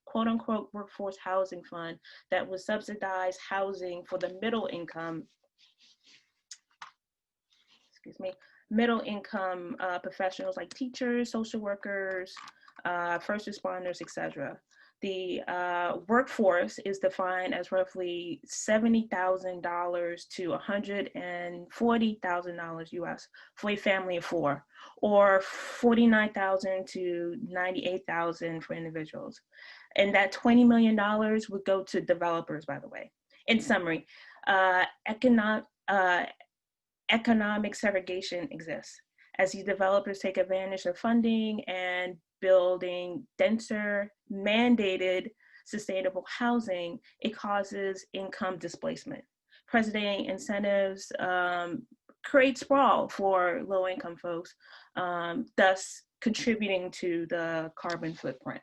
quote unquote workforce housing fund that would subsidize housing for the middle income, middle income professionals like teachers, social workers, first responders, etc. The workforce is defined as roughly $70,000 to $140,000 US for a family of 4, or $49,000 to $98,000 for individuals. And that $20 million would go to developers, by the way. In summary, economic segregation exists. As these developers take advantage of funding and building denser, mandated, sustainable housing, it causes income displacement. Presenting incentives create sprawl for low-income folks, thus contributing to the carbon footprint.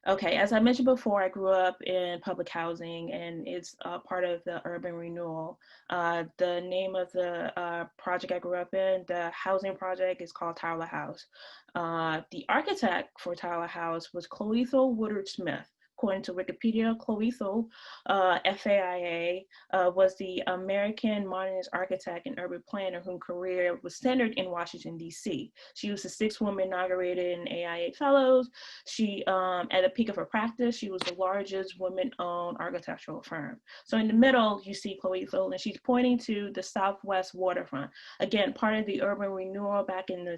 Okay, as I mentioned before, I grew up in public housing, and it's part of the urban renewal. The name of the project I grew up in, the housing project, is called Tyler House. The architect for Tyler House was Cloethel Woodard Smith. According to Wikipedia, Cloethel, FAIA, was the American modernist architect and urban planner whose career was centered in Washington, D.C. She was the 6th woman inaugurated in AIA Fellows. She, at the peak of her practice, she was the largest women-owned architectural firm. So in the middle, you see Cloethel, and she's pointing to the Southwest waterfront. Again, part of the urban renewal back in the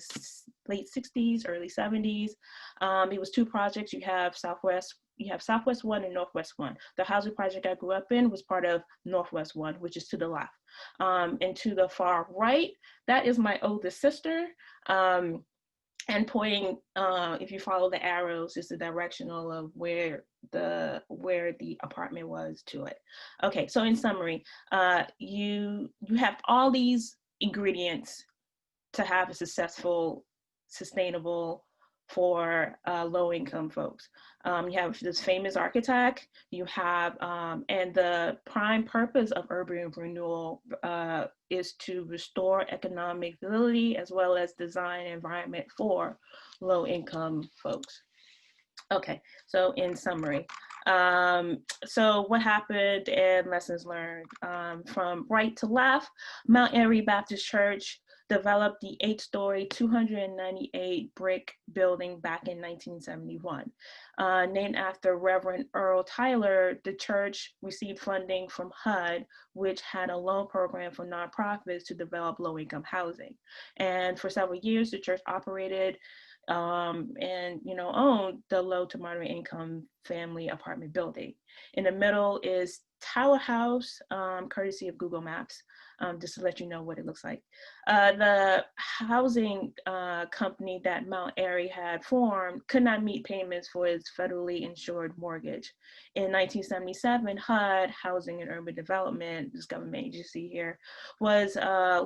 late 60s, early 70s. It was 2 projects. You have Southwest 1 and Northwest 1. The housing project I grew up in was part of Northwest 1, which is to the left. And to the far right, that is my oldest sister. And pointing, if you follow the arrows, is the directional of where the apartment was to it. Okay, so in summary, you have all these ingredients to have a successful, sustainable, for low-income folks. You have this famous architect, you have, and the prime purpose of urban renewal is to restore economic stability as well as design an environment for low-income folks. Okay, so in summary, so what happened and lessons learned. From right to left, Mount Airy Baptist Church developed the 8-story, 298 brick building back in 1971. Named after Reverend Earl Tyler, the church received funding from HUD, which had a loan program for nonprofits to develop low-income housing. And for several years, the church operated and owned the low to moderate income family apartment building. In the middle is Tower House, courtesy of Google Maps, just to let you know what it looks like. The housing company that Mount Airy had formed could not meet payments for its federally insured mortgage. In 1977, HUD, Housing and Urban Development, this government agency here, was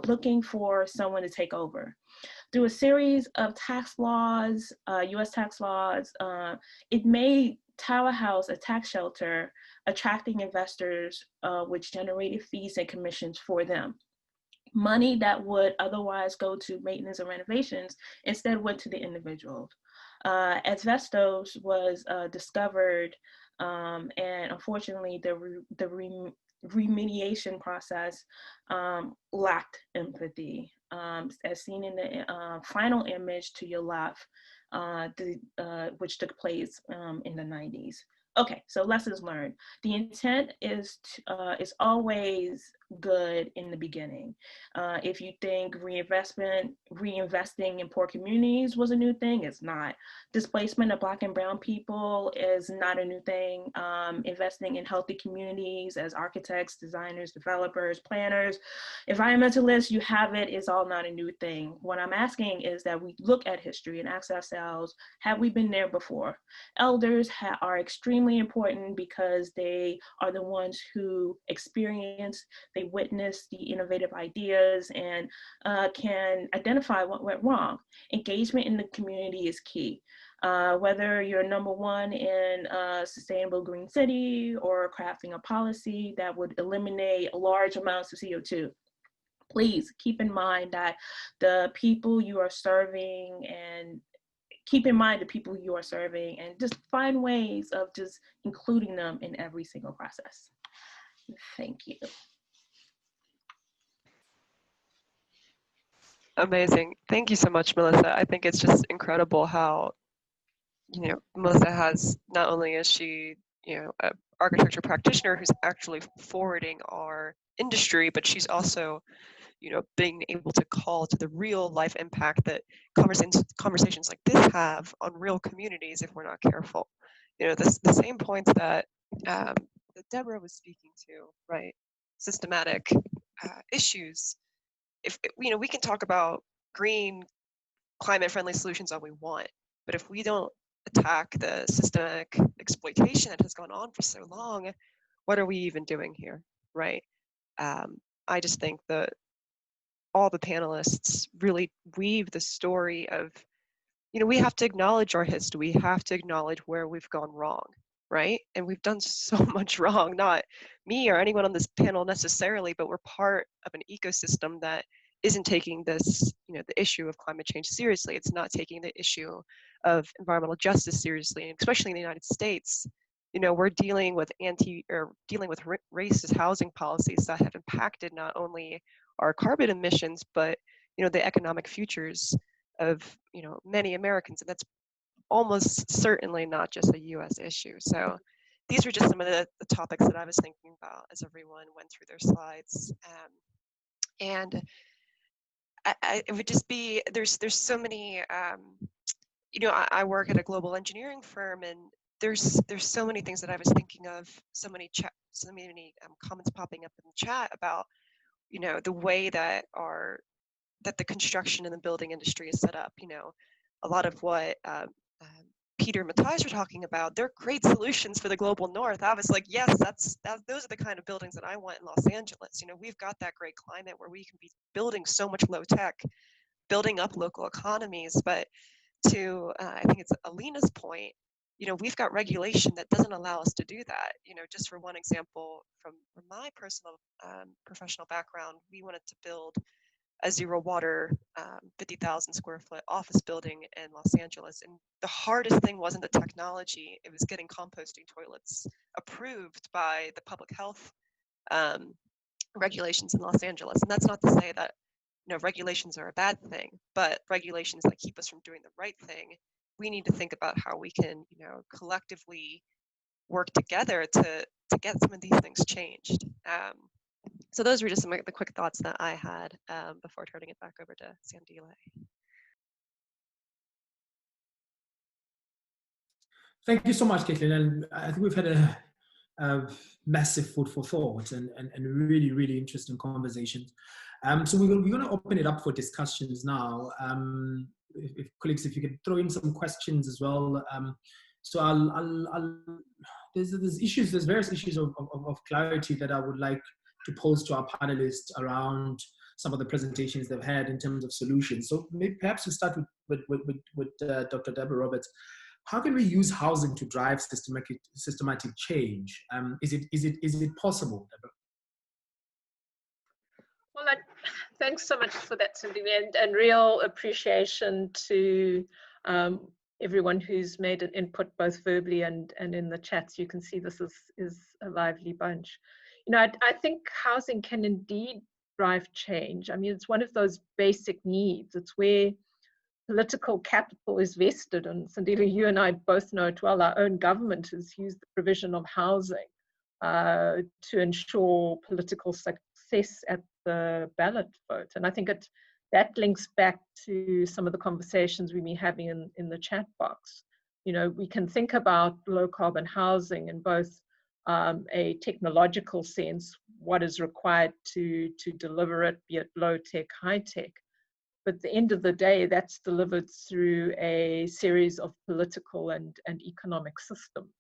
looking for someone to take over. Through a series of tax laws, US tax laws, it made Tower House a tax shelter, attracting investors, which generated fees and commissions for them. Money that would otherwise go to maintenance and renovations instead went to the individuals. Asbestos was discovered, and unfortunately the remediation process lacked empathy. As seen in the final image to your left, which took place in the 90s. Okay, so lessons learned. The intent is always good in the beginning. If you think reinvesting in poor communities was a new thing, it's not. Displacement of Black and Brown people is not a new thing. Investing in healthy communities as architects, designers, developers, planners, environmentalists, you have it, is all not a new thing. What I'm asking is that we look at history and ask ourselves, have we been there before? Elders are extremely important because they are the ones who experience, they witness the innovative ideas and can identify what went wrong. Engagement in the community is key. Whether you're #1 in a sustainable green city or crafting a policy that would eliminate large amounts of CO2, please keep in mind that the people you are serving and just find ways of just including them in every single process. Thank you. Amazing. Thank you so much, Melissa. I think it's just incredible how, Melissa has, not only is she, an architecture practitioner who's actually forwarding our industry, but she's also, being able to call to the real life impact that conversations like this have on real communities if we're not careful. The same points that Deborah was speaking to, right? Systematic issues if we can talk about green, climate-friendly solutions all we want, but if we don't attack the systemic exploitation that has gone on for so long, what are we even doing here, right? I just think that all the panelists really weave the story of, we have to acknowledge our history. We have to acknowledge where we've gone wrong, right? And we've done so much wrong, not me or anyone on this panel necessarily, but we're part of an ecosystem that isn't taking this, the issue of climate change seriously. It's not taking the issue of environmental justice seriously, and especially in the United States. We're dealing with racist housing policies that have impacted not only our carbon emissions, but the economic futures of many Americans, and that's almost certainly not just a U.S. issue. So these were just some of the topics that I was thinking about as everyone went through their slides, and it would just be there's so many. I work at a global engineering firm, and there's so many things that I was thinking of, so many comments popping up in the chat about the way that the construction and the building industry is set up. A lot of what Peter and Matthias were talking about, they're great solutions for the global north. I was like, yes, those are the kind of buildings that I want in Los Angeles. We've got that great climate where we can be building so much low tech, building up local economies. But to I think it's Elena's point, we've got regulation that doesn't allow us to do that. Just for one example, from my personal professional background, we wanted to build a zero water 50,000 square foot office building in Los Angeles. And the hardest thing wasn't the technology, it was getting composting toilets approved by the public health regulations in Los Angeles. And that's not to say that regulations are a bad thing, but regulations that keep us from doing the right thing, we need to think about how we can collectively work together to get some of these things changed. So those were just some of the quick thoughts that I had before turning it back over to Sandile. Thank you so much, Caitlin. And I think we've had a massive food for thought and really, really interesting conversations. So we're going to open it up for discussions now. If colleagues, if you could throw in some questions as well. So there's various issues of clarity that I would like to pose to our panelists around some of the presentations they've had in terms of solutions. So maybe perhaps we'll start with Dr. Deborah Roberts. How can we use housing to drive systematic change? Is it possible, Deborah? Well, thanks so much for that, Cindy, and real appreciation to everyone who's made an input both verbally and in the chats. You can see this is a lively bunch. I think housing can indeed drive change. I mean, it's one of those basic needs. It's where political capital is vested. And Sandile, you and I both know it well. Our own government has used the provision of housing to ensure political success at the ballot vote. And I think that links back to some of the conversations we've been having in the chat box. We can think about low carbon housing in both a technological sense, what is required to deliver it, be it low tech, high tech. But at the end of the day, that's delivered through a series of political and economic systems.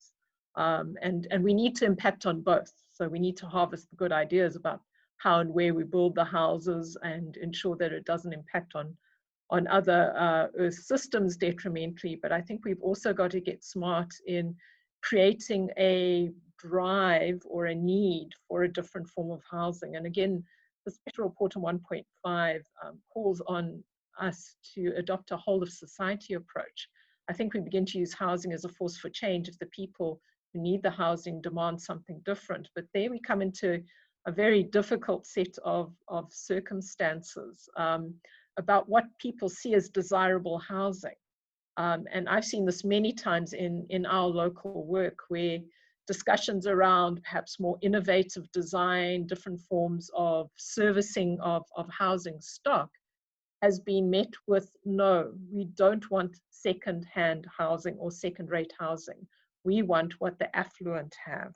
And we need to impact on both. So we need to harvest the good ideas about how and where we build the houses and ensure that it doesn't impact on other Earth systems detrimentally. But I think we've also got to get smart in creating a drive or a need for a different form of housing. And again, the Special Report on 1.5 calls on us to adopt a whole of society approach. I think we begin to use housing as a force for change if the people who need the housing demand something different. But there we come into a very difficult set of circumstances about what people see as desirable housing. And I've seen this many times in our local work where discussions around perhaps more innovative design, different forms of servicing of housing stock has been met with, no, we don't want second-hand housing or second-rate housing. We want what the affluent have.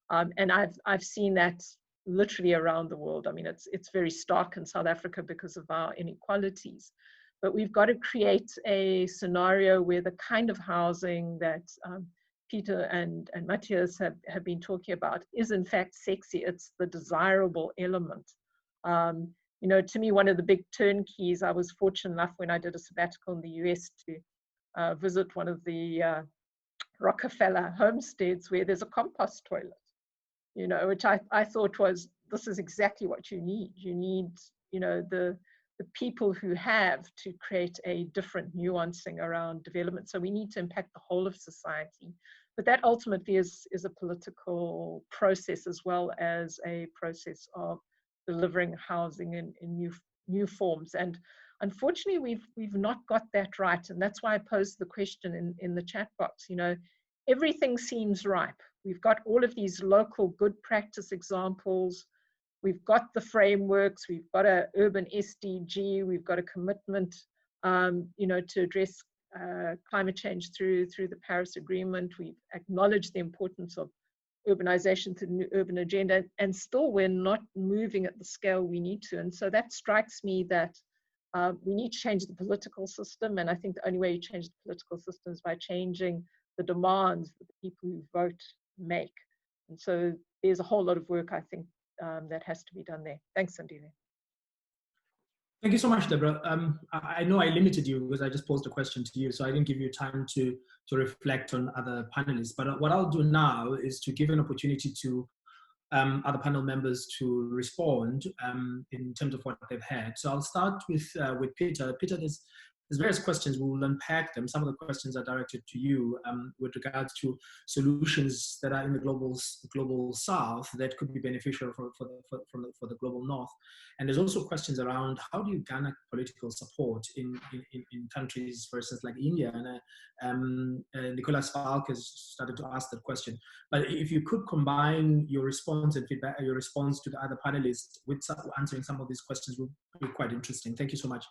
And I've seen that literally around the world. I mean, it's very stark in South Africa because of our inequalities. But we've got to create a scenario where the kind of housing that Peter and Matthias have been talking about is in fact sexy. It's the desirable element. You know, to me, one of the big turnkeys, I was fortunate enough when I did a sabbatical in the US to visit one of the Rockefeller homesteads where there's a compost toilet, you know, which I thought was, this is exactly what you need. You need, you know, the people who have to create a different nuancing around development. So we need to impact the whole of society. But that ultimately is a political process as well as a process of delivering housing in new forms. And unfortunately, we've not got that right. And that's why I posed the question in the chat box. You know, everything seems ripe. We've got all of these local good practice examples. We've got the frameworks. We've got an urban SDG. We've got a commitment, you know, to address climate change through the Paris Agreement. We've acknowledged the importance of urbanization through the new urban agenda, and still we're not moving at the scale we need to. And so that strikes me that we need to change the political system. And I think the only way you change the political system is by changing the demands that the people who vote make. And so there's a whole lot of work, I think, that has to be done there. Thanks, Sandile. Thank you so much, Deborah. I know I limited you because I just posed a question to you, so I didn't give you time to reflect on other panelists. But what I'll do now is to give an opportunity to other panel members to respond in terms of what they've had. So I'll start with Peter. Peter, there's various questions. We will unpack them. Some of the questions are directed to you with regards to solutions that are in the global south that could be beneficial for the global north. And there's also questions around how do you garner political support in countries, for instance, like India. And Nicolas Falk has started to ask that question. But if you could combine your response and feedback, your response to the other panelists with answering some of these questions would be quite interesting. Thank you so much.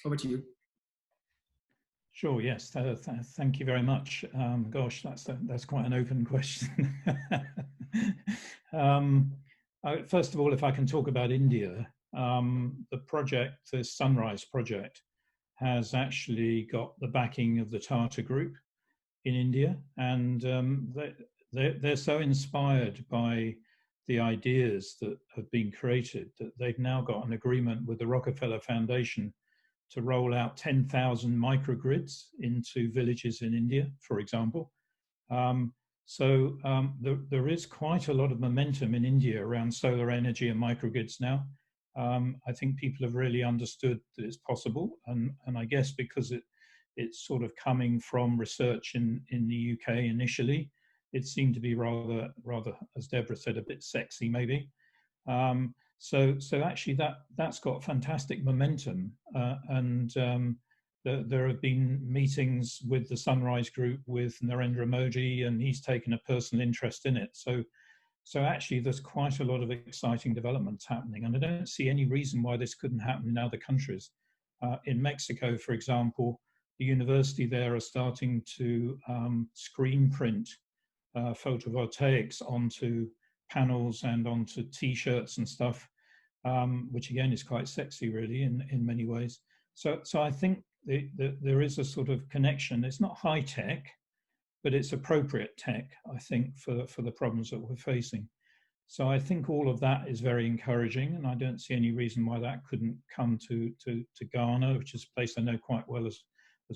Over to you. Sure. Yes. Thank you very much. Gosh, that's quite an open question. First of all, if I can talk about India, the project, the Sunrise project, has actually got the backing of the Tata Group in India, and they're so inspired by the ideas that have been created that they've now got an agreement with the Rockefeller Foundation to roll out 10,000 microgrids into villages in India, for example. There is quite a lot of momentum in India around solar energy and microgrids now. I think people have really understood that it's possible, and I guess because it's sort of coming from research in the UK initially, it seemed to be rather, as Deborah said, a bit sexy maybe. So actually that's got fantastic momentum, and there have been meetings with the Sunrise Group with Narendra Modi, and he's taken a personal interest in it. So actually there's quite a lot of exciting developments happening, and I don't see any reason why this couldn't happen in other countries. In Mexico, for example, the university there are starting to screen print photovoltaics onto panels and onto t-shirts and stuff, which again is quite sexy really in many ways. So I think there is a sort of connection. It's not high tech, but it's appropriate tech, I think, for the problems that we're facing. So I think all of that is very encouraging, and I don't see any reason why that couldn't come to Ghana, which is a place I know quite well as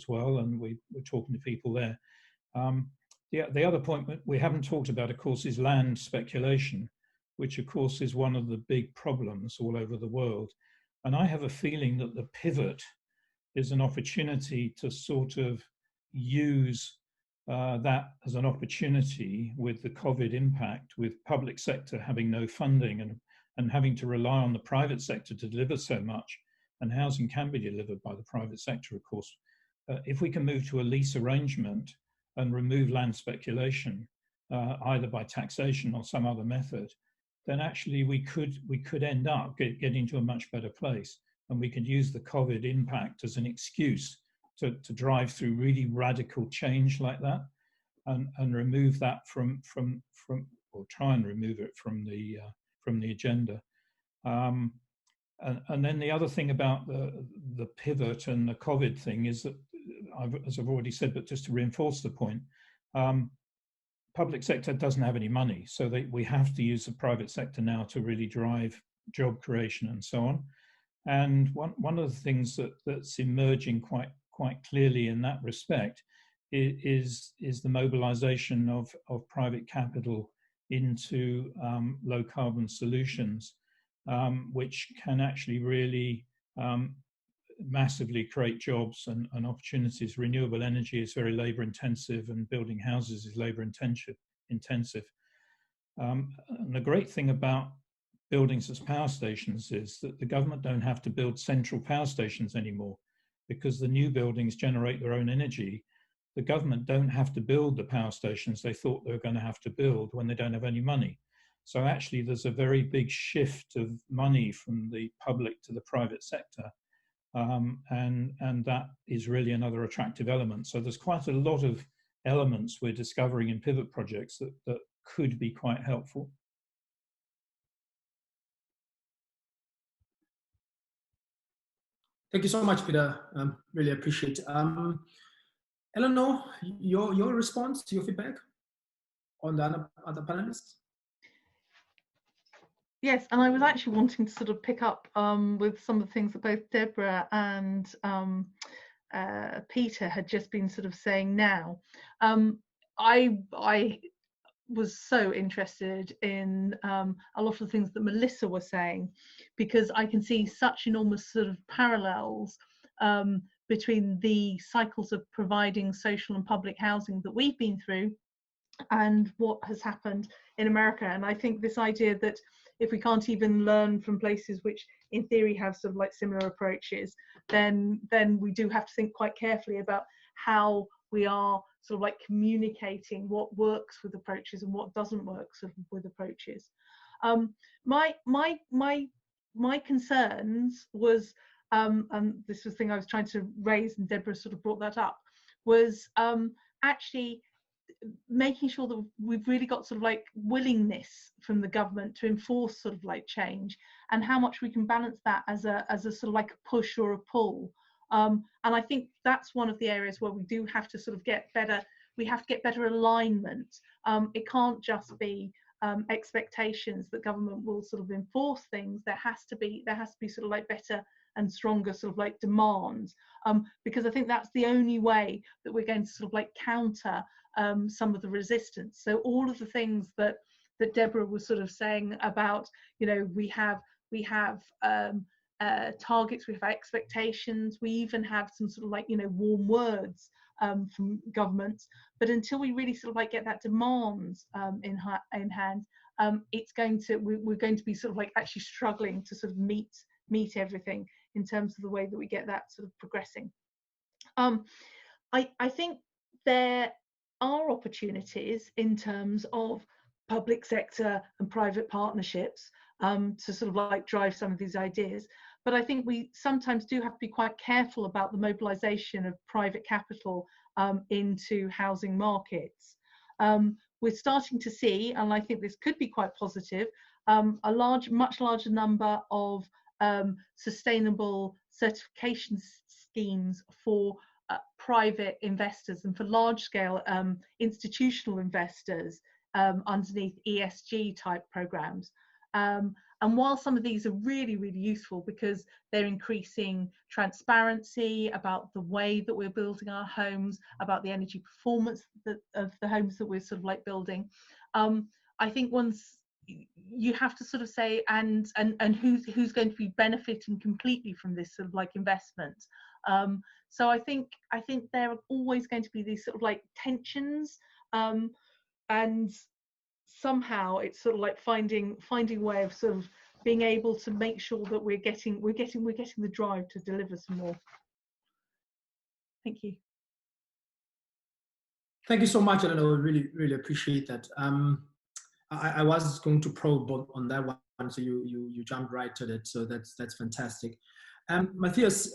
well, and we're talking to people there. The other point that we haven't talked about, of course, is land speculation, which of course is one of the big problems all over the world. And I have a feeling that the pivot is an opportunity to sort of use that as an opportunity with the COVID impact, with public sector having no funding and having to rely on the private sector to deliver so much. And housing can be delivered by the private sector, of course. If we can move to a lease arrangement and remove land speculation, either by taxation or some other method, then actually we could end up getting to a much better place, and we could use the COVID impact as an excuse to drive through really radical change like that, and remove that from or try and remove it from the agenda. And then the other thing about the pivot and the COVID thing is that, as I've already said, but just to reinforce the point, public sector doesn't have any money, so we have to use the private sector now to really drive job creation and so on. And one of the things that's emerging quite clearly in that respect is the mobilization of private capital into low carbon solutions, which can actually really massively create jobs and opportunities. Renewable energy is very labor intensive, and building houses is labor intensive. And the great thing about buildings as power stations is that the government don't have to build central power stations anymore, because the new buildings generate their own energy. The government don't have to build the power stations they thought they were going to have to build when they don't have any money. So actually there's a very big shift of money from the public to the private sector. And that is really another attractive element. So there's quite a lot of elements we're discovering in pivot projects that could be quite helpful. Thank you so much, Peter. Really appreciate it. Eleanor, your response, your feedback on the other panelists? Yes, and I was actually wanting to sort of pick up with some of the things that both Deborah and Peter had just been sort of saying now. I was so interested in a lot of the things that Melissa was saying, because I can see such enormous sort of parallels between the cycles of providing social and public housing that we've been through and what has happened in America. And I think this idea that if we can't even learn from places which in theory have sort of like similar approaches, then we do have to think quite carefully about how we are sort of like communicating what works with approaches and what doesn't work sort of with approaches. My concerns was, and this was the thing I was trying to raise, and Deborah sort of brought that up, was actually making sure that we've really got sort of like willingness from the government to enforce sort of like change, and how much we can balance that as a sort of like a push or a pull. And I think that's one of the areas where we do have to sort of get better. We have to get better alignment. It can't just be expectations that government will sort of enforce things. There has to be sort of like better and stronger sort of like demands, because I think that's the only way that we're going to sort of like counter some of the resistance. So all of the things that Deborah was sort of saying about, you know, we have targets, we have expectations, we even have some sort of like, you know, warm words from governments, but until we really sort of like get that demands in hand, we're going to be sort of like actually struggling to sort of meet everything in terms of the way that we get that sort of progressing. I think there are opportunities in terms of public sector and private partnerships to sort of like drive some of these ideas. But I think we sometimes do have to be quite careful about the mobilization of private capital into housing markets. We're starting to see, and I think this could be quite positive, much larger number of sustainable certification schemes for private investors and for large-scale institutional investors underneath ESG type programs. And while some of these are really, really useful because they're increasing transparency about the way that we're building our homes, about the energy performance of the homes that we're sort of like building, I think once you have to sort of say, and who's going to be benefiting completely from this sort of like investment. So I think there are always going to be these sort of like tensions, and somehow it's sort of like finding a way of sort of being able to make sure that we're getting the drive to deliver some more. Thank you. Thank you so much, Eleanor. Really, really appreciate that. I was going to probe on that one, so you jumped right to it. So that's fantastic. Matthias,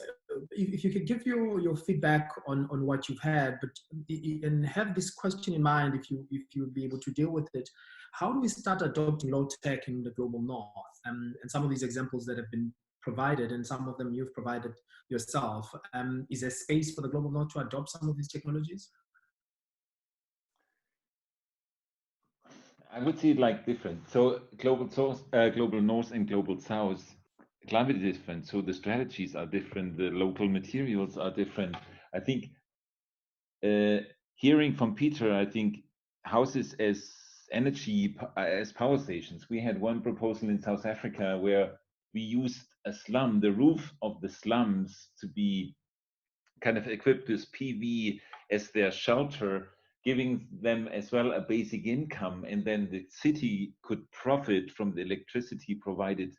if you could give your feedback on what you've had, but and have this question in mind, if you would be able to deal with it. How do we start adopting low tech in the global north? And some of these examples that have been provided, and some of them you've provided yourself. Is there space for the global north to adopt some of these technologies? I would see it like different. So global north and global south, climate is different. So the strategies are different. The local materials are different. I think hearing from Peter, I think houses as energy, as power stations. We had one proposal in South Africa where we used a slum, the roof of the slums, to be kind of equipped with PV as their shelter, giving them as well a basic income, and then the city could profit from the electricity provided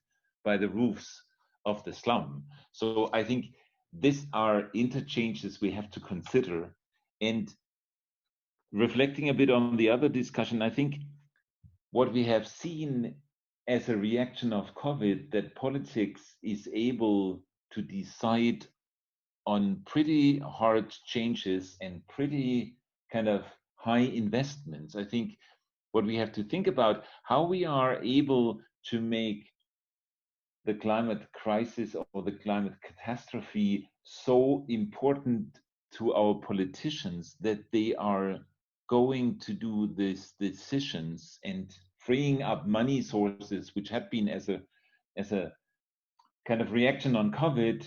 by the roofs of the slum. So I think these are interchanges we have to consider. And reflecting a bit on the other discussion, I think what we have seen as a reaction of COVID, that politics is able to decide on pretty hard changes and pretty kind of high investments. I think what we have to think about, how we are able to make the climate crisis or the climate catastrophe so important to our politicians that they are going to do these decisions and freeing up money sources, which have been as a kind of reaction on COVID.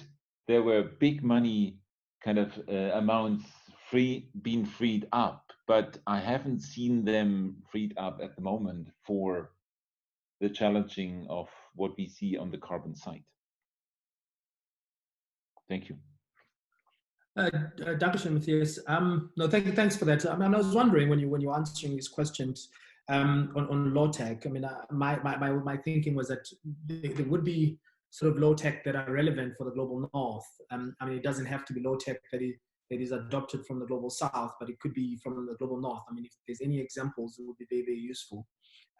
There were big money kind of amounts being freed up, but I haven't seen them freed up at the moment for the challenging of what we see on the carbon side. Thank you. Dr. Matthias, no, thanks for that. I mean, I was wondering when you're answering these questions on low tech. I mean, my thinking was that there would be sort of low tech that are relevant for the global north. I mean, it doesn't have to be low tech that is adopted from the global south, but it could be from the global north. I mean, if there's any examples, it would be very, very useful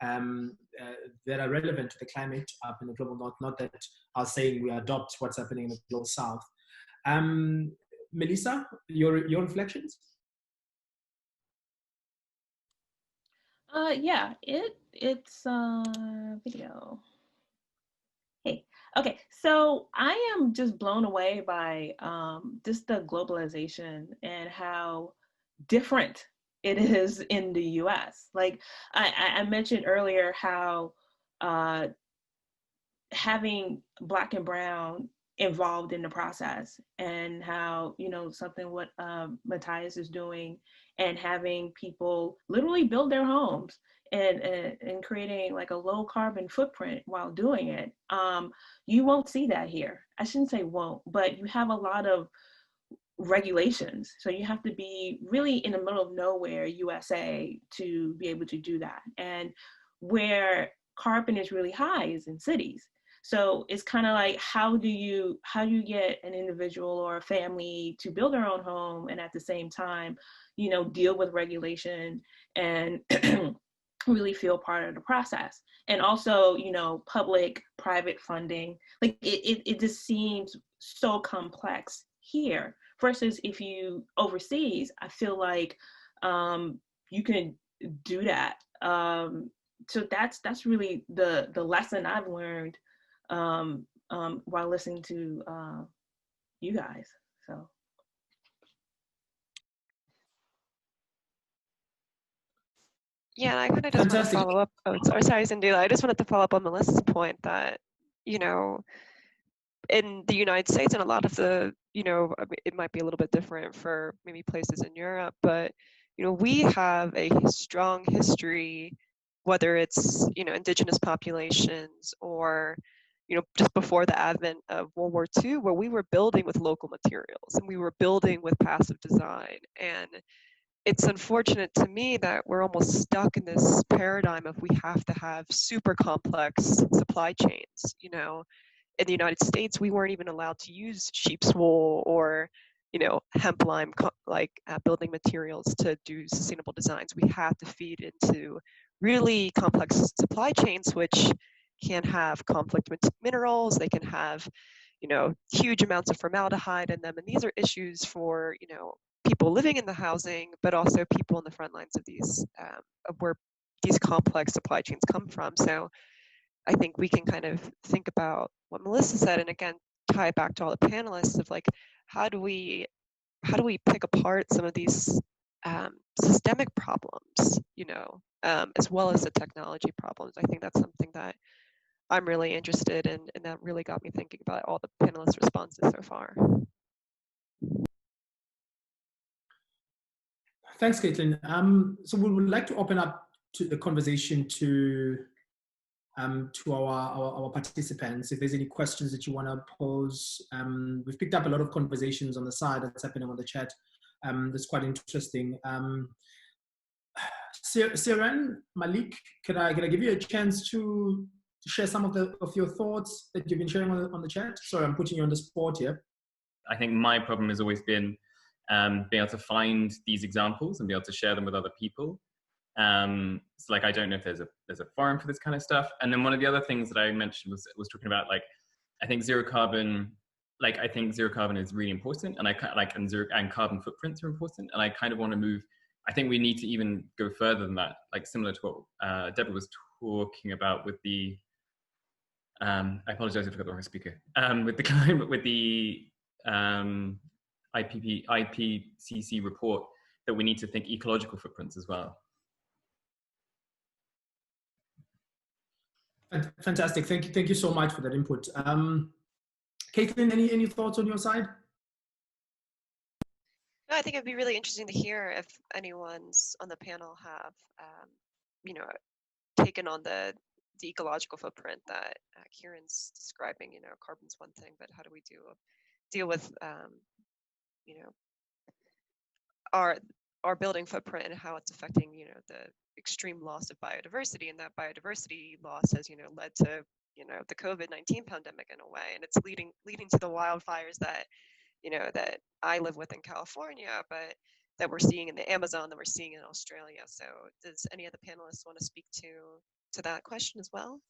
that are relevant to the climate up in the global north, not that are saying we adopt what's happening in the global south. Melissa, your reflections? Yeah, it's video. Hey, okay, so I am just blown away by just the globalization and how different it is in the US. Like I mentioned earlier how having Black and Brown involved in the process, and how, you know, something what Matthias is doing, and having people literally build their homes and creating like a low carbon footprint while doing it. You won't see that here. I shouldn't say won't, but you have a lot of regulations. So you have to be really in the middle of nowhere, USA, to be able to do that. And where carbon is really high is in cities. So it's kind of like, how do you get an individual or a family to build their own home and at the same time, you know, deal with regulation and really feel part of the process. And also, you know, public-private funding, like it just seems so complex here versus if you overseas, I feel like you can do that. So that's really the lesson I've learned while listening to you guys. So. Yeah, I kind of just want to follow up. Oh, sorry, Zindula. I just wanted to follow up on Melissa's point that, you know, in the United States and a lot of the, you know, it might be a little bit different for maybe places in Europe, but, you know, we have a strong history, whether it's, you know, indigenous populations or, you know, just before the advent of World War II, where we were building with local materials and we were building with passive design. And it's unfortunate to me that we're almost stuck in this paradigm of we have to have super complex supply chains. You know, in the United States, we weren't even allowed to use sheep's wool or, you know, hemp lime building materials to do sustainable designs. We have to feed into really complex supply chains, which can have conflict with minerals. They can have, you know, huge amounts of formaldehyde in them. And these are issues for, you know, people living in the housing, but also people on the front lines of these, of where these complex supply chains come from. So I think we can kind of think about what Melissa said, and again, tie it back to all the panelists of like, how do we pick apart some of these systemic problems, you know, as well as the technology problems. I think that's something that I'm really interested in, and that really got me thinking about all the panelists' responses so far. Thanks, Caitlin. So we would like to open up to the conversation to our participants. If there's any questions that you want to pose, we've picked up a lot of conversations on the side that's happening on the chat. That's quite interesting. Siren, Malik, can I give you a chance to share some of your thoughts that you've been sharing on the chat? Sorry, I'm putting you on the spot here. I think my problem has always been being able to find these examples and be able to share them with other people. So like, I don't know if there's a forum for this kind of stuff. And then one of the other things that I mentioned was talking about, like, I think zero carbon is really important, and and carbon footprints are important. And I kind of want to move. I think we need to even go further than that, like similar to what Deborah was talking about with the. I apologize, I forgot the wrong speaker. With the IPCC report, that we need to think ecological footprints as well. Fantastic. Thank you so much for that input. Caitlin, any thoughts on your side? No, I think it'd be really interesting to hear if anyone's on the panel have, you know, taken on the ecological footprint that Kieran's describing. You know, carbon's one thing, but how do we deal with, you know, our building footprint and how it's affecting, you know, the extreme loss of biodiversity, and that biodiversity loss has, you know, led to, you know, the COVID-19 pandemic in a way, and it's leading to the wildfires that, you know, that I live with in California, but that we're seeing in the Amazon, that we're seeing in Australia. So does any of the panelists want to speak to that question as well?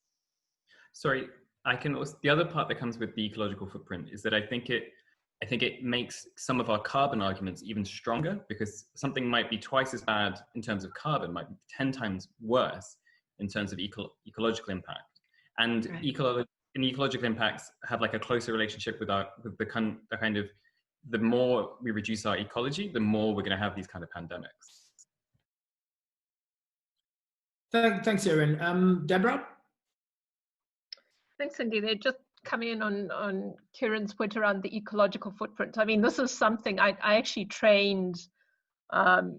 Sorry, I can also, the other part that comes with the ecological footprint is that I think it makes some of our carbon arguments even stronger, because something might be twice as bad in terms of carbon, might be 10 times worse in terms of ecological impact. And right. Ecological impacts have like a closer relationship with the kind of, the more we reduce our ecology, the more we're going to have these kind of pandemics. Thanks, Erin. Deborah? Thanks, Cindy. They just come in on Kieran's point around the ecological footprint. I mean, this is something I actually trained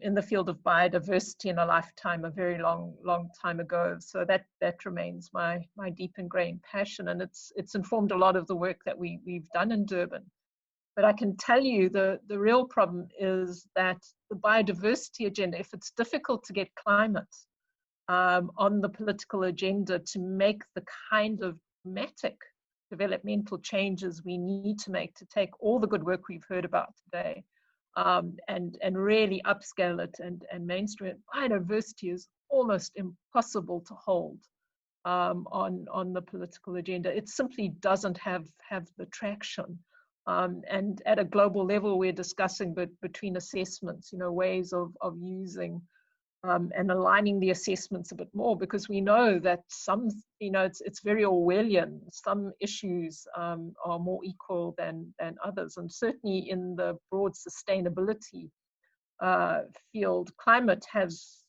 in the field of biodiversity in a lifetime, a very long time ago. So that remains my deep ingrained passion, and it's informed a lot of the work that we've done in Durban. But I can tell you the real problem is that the biodiversity agenda, if it's difficult to get climate on the political agenda to make the kind of dramatic developmental changes we need to make to take all the good work we've heard about today and really upscale it and mainstream it, biodiversity is almost impossible to hold on the political agenda. It simply doesn't have the traction. And at a global level, we're discussing between assessments, you know, ways of using and aligning the assessments a bit more, because we know that some, you know, it's very Orwellian. Some issues are more equal than others, and certainly in the broad sustainability field, climate has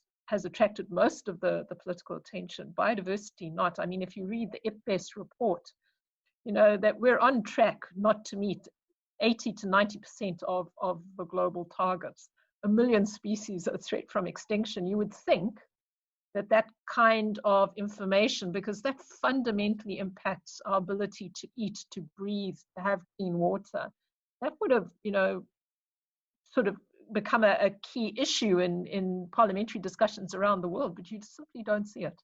attracted most of the political attention. Biodiversity not. I mean, if you read the IPBES report, you know that we're on track not to meet 80 to 90% of the global targets. 1 million species at threat from extinction. You would think that kind of information, because that fundamentally impacts our ability to eat, to breathe, to have clean water, that would have, you know, sort of become a key issue in parliamentary discussions around the world, but you simply don't see it.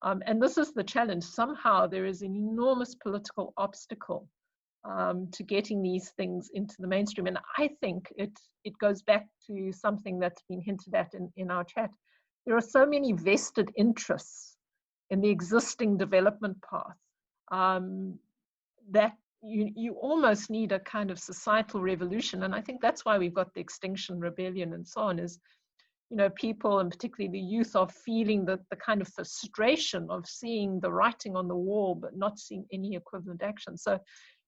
And this is the challenge. Somehow there is an enormous political obstacle to getting these things into the mainstream. And I think it goes back to something that's been hinted at in our chat. There are so many vested interests in the existing development path that you almost need a kind of societal revolution. And I think that's why we've got the Extinction Rebellion and so on, is, people, and particularly the youth, are feeling the kind of frustration of seeing the writing on the wall, but not seeing any equivalent action. So,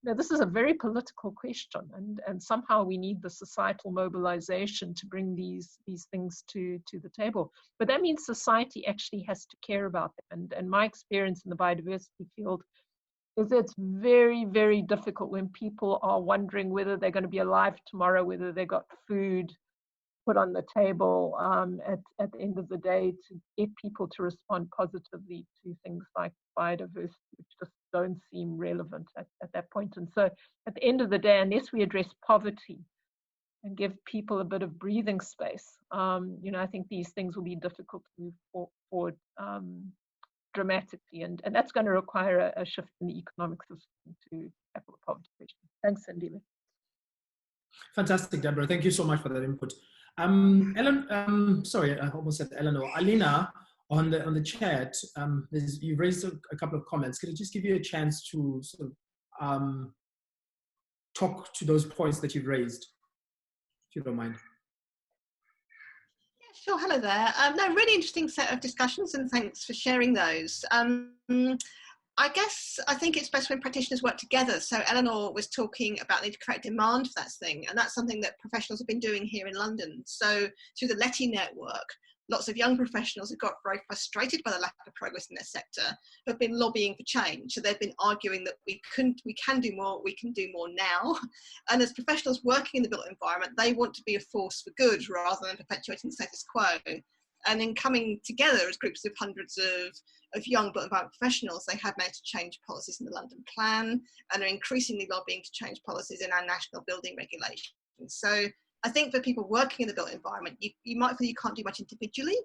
this is a very political question, and somehow we need the societal mobilization to bring these things to the table. But that means society actually has to care about them. And my experience in the biodiversity field is it's very, very difficult when people are wondering whether they're going to be alive tomorrow, whether they got food put on the table at the end of the day, to get people to respond positively to things like biodiversity, which just don't seem relevant at that point. And so at the end of the day, unless we address poverty and give people a bit of breathing space, I think these things will be difficult to move forward dramatically. And that's going to require a shift in the economic system to tackle the poverty question. Thanks, Sandile. Fantastic, Deborah. Thank you so much for that input. Ellen, sorry, I almost said Eleanor. Alina, on the chat, you've raised a couple of comments. Can I just give you a chance to sort of talk to those points that you've raised, if you don't mind? Yeah, sure. Hello there. No, really interesting set of discussions, and thanks for sharing those. I think it's best when practitioners work together. So Eleanor was talking about the correct demand for that thing, and that's something that professionals have been doing here in London. So through the Letty network, lots of young professionals have got very frustrated by the lack of progress in their sector, have been lobbying for change. So they've been arguing that we can do more, we can do more now. And as professionals working in the built environment, they want to be a force for good rather than perpetuating the status quo. And in coming together as groups of hundreds of young built environment professionals, they have managed to change policies in the London Plan and are increasingly lobbying to change policies in our national building regulations. So I think for people working in the built environment, you might feel you can't do much individually,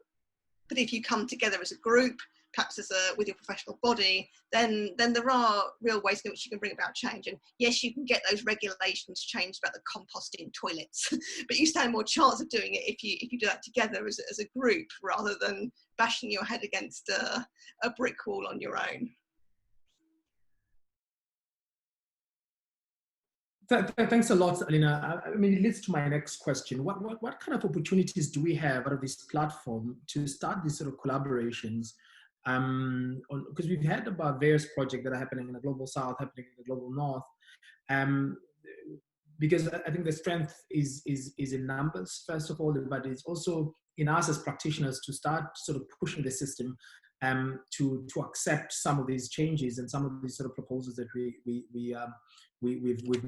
but if you come together as a group, perhaps with your professional body, then there are real ways in which you can bring about change. And yes, you can get those regulations changed about the composting toilets, but you stand more chance of doing it if you do that together as a group, rather than bashing your head against a brick wall on your own. Thanks a lot, Alina. I mean, it leads to my next question. What kind of opportunities do we have out of this platform to start these sort of collaborations? Because we've heard about various projects that are happening in the global south, happening in the global north. Because I think the strength is in numbers, first of all, but it's also in us as practitioners to start sort of pushing the system to accept some of these changes and some of these sort of proposals that we've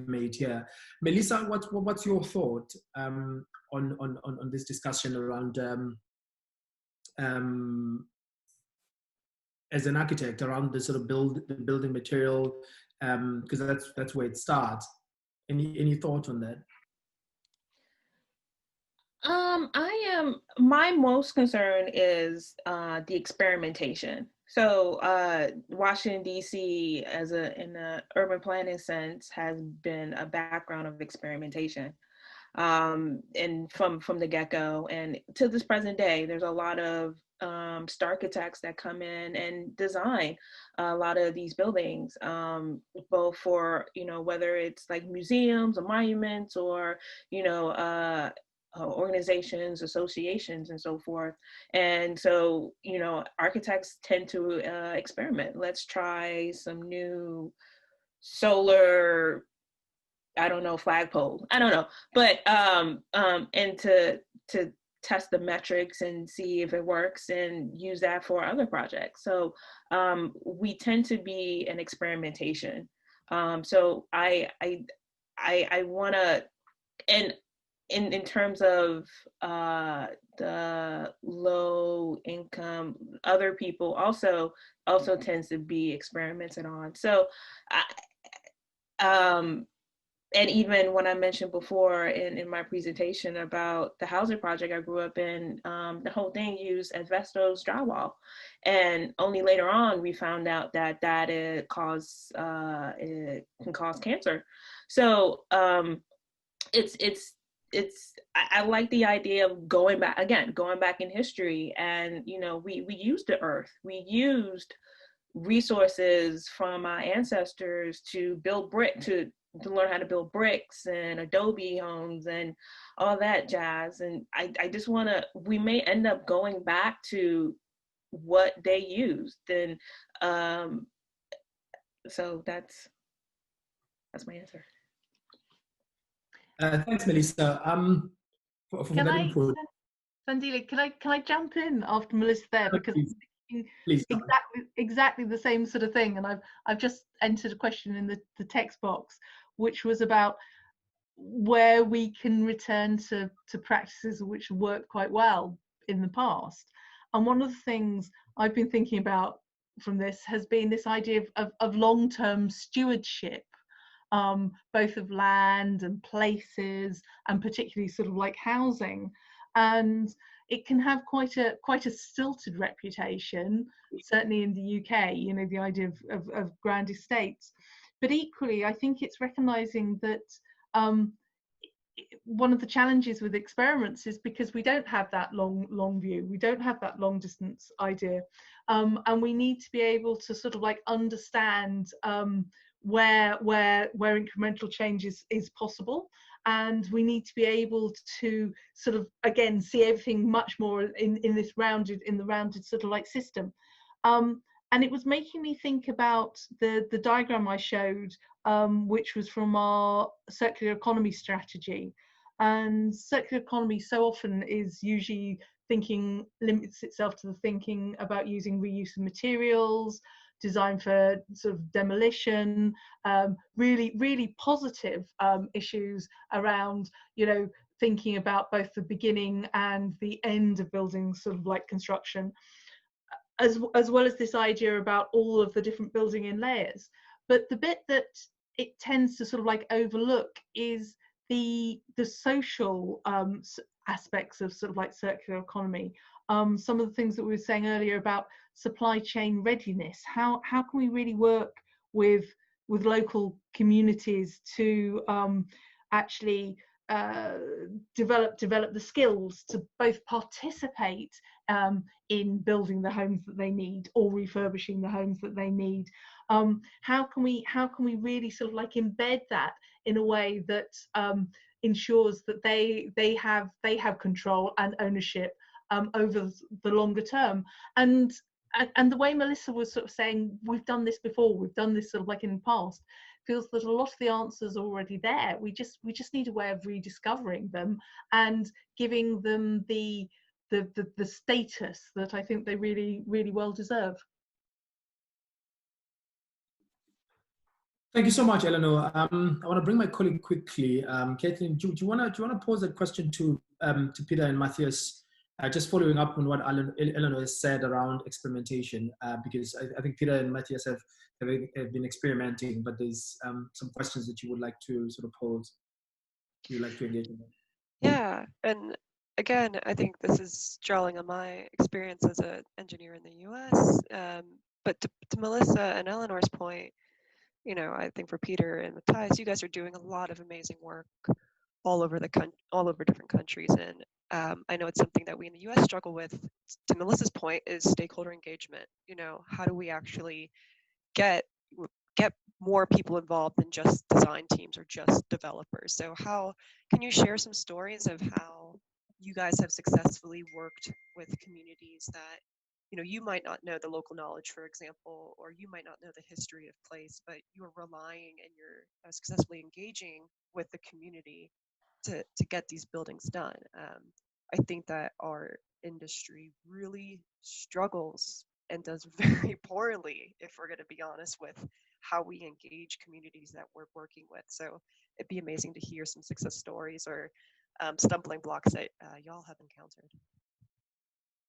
made here. Melissa, what's your thought on this discussion around as an architect around the sort of building material, because that's where it starts. Any thought on that? My most concern is the experimentation. So Washington, D.C. in an urban planning sense has been a background of experimentation. And from the get-go and to this present day, there's a lot of star architects that come in and design a lot of these buildings, both for, whether it's like museums or monuments or, organizations, associations, and so forth. And so, architects tend to experiment. Let's try some new solar, I don't know, flagpole. I don't know, but and to test the metrics and see if it works and use that for other projects. So we tend to be an experimentation. So I want to, and in terms of the low income, other people also tends to be experimented on. So and even when I mentioned before in my presentation about the housing project I grew up in, the whole thing used asbestos drywall. And only later on, we found out that it can cause cancer. So I like the idea of going back in history, and we used the earth, we used resources from my ancestors to build to learn how to build bricks and adobe homes and all that jazz. And I just want to, we may end up going back to what they used. And so that's my answer. Thanks, Melissa. Sandile, can I jump in after Melissa there, because please. exactly the same sort of thing, and I've just entered a question in the text box, which was about where we can return to practices which worked quite well in the past. And one of the things I've been thinking about from this has been this idea of long-term stewardship, both of land and places, and particularly sort of like housing. And it can have quite a stilted reputation, certainly in the UK, you know, the idea of grand estates. But equally, I think it's recognizing that one of the challenges with experiments is because we don't have that long view, we don't have that long distance idea, and we need to be able to sort of like understand where incremental change is possible, and we need to be able to sort of again see everything much more in this rounded sort of like system. And it was making me think about the diagram I showed, which was from our circular economy strategy. And circular economy so often is usually limits itself to the thinking about using reuse of materials, design for sort of demolition, really positive issues around, you know, thinking about both the beginning and the end of building sort of like construction, as well as this idea about all of the different building in layers. But the bit that it tends to sort of like overlook is the social aspects of sort of like circular economy. Some of the things that we were saying earlier about supply chain readiness. How can we really work with local communities to actually develop the skills to both participate in building the homes that they need or refurbishing the homes that they need? How can we really sort of like embed that in a way that ensures that they have control and ownership over the longer term? And the way Melissa was sort of saying, we've done this before, we've done this sort of like in the past, feels that a lot of the answers are already there. We just need a way of rediscovering them and giving them the status that I think they really well deserve. Thank you so much, Eleanor. I want to bring my colleague quickly. Caitlin, do you want to pose that question to Peter and Matthias, just following up on what Eleanor has said around experimentation, because I think Peter and Matthias have been experimenting, but there's some questions that you would like to sort of pose, you'd like to engage in. Yeah, and again, I think this is drawing on my experience as an engineer in the US, but to Melissa and Eleanor's point, you know, I think for Peter and Matthias, you guys are doing a lot of amazing work all over different countries, and I know it's something that we in the US struggle with. To Melissa's point, is stakeholder engagement. You know, how do we actually get more people involved than just design teams or just developers? So how can you share some stories of how you guys have successfully worked with communities that, you know, you might not know the local knowledge, for example, or you might not know the history of place, but you're relying and you're successfully engaging with the community to get these buildings done. I think that our industry really struggles and does very poorly, if we're going to be honest, with how we engage communities that we're working with. So it'd be amazing to hear some success stories or stumbling blocks that y'all have encountered.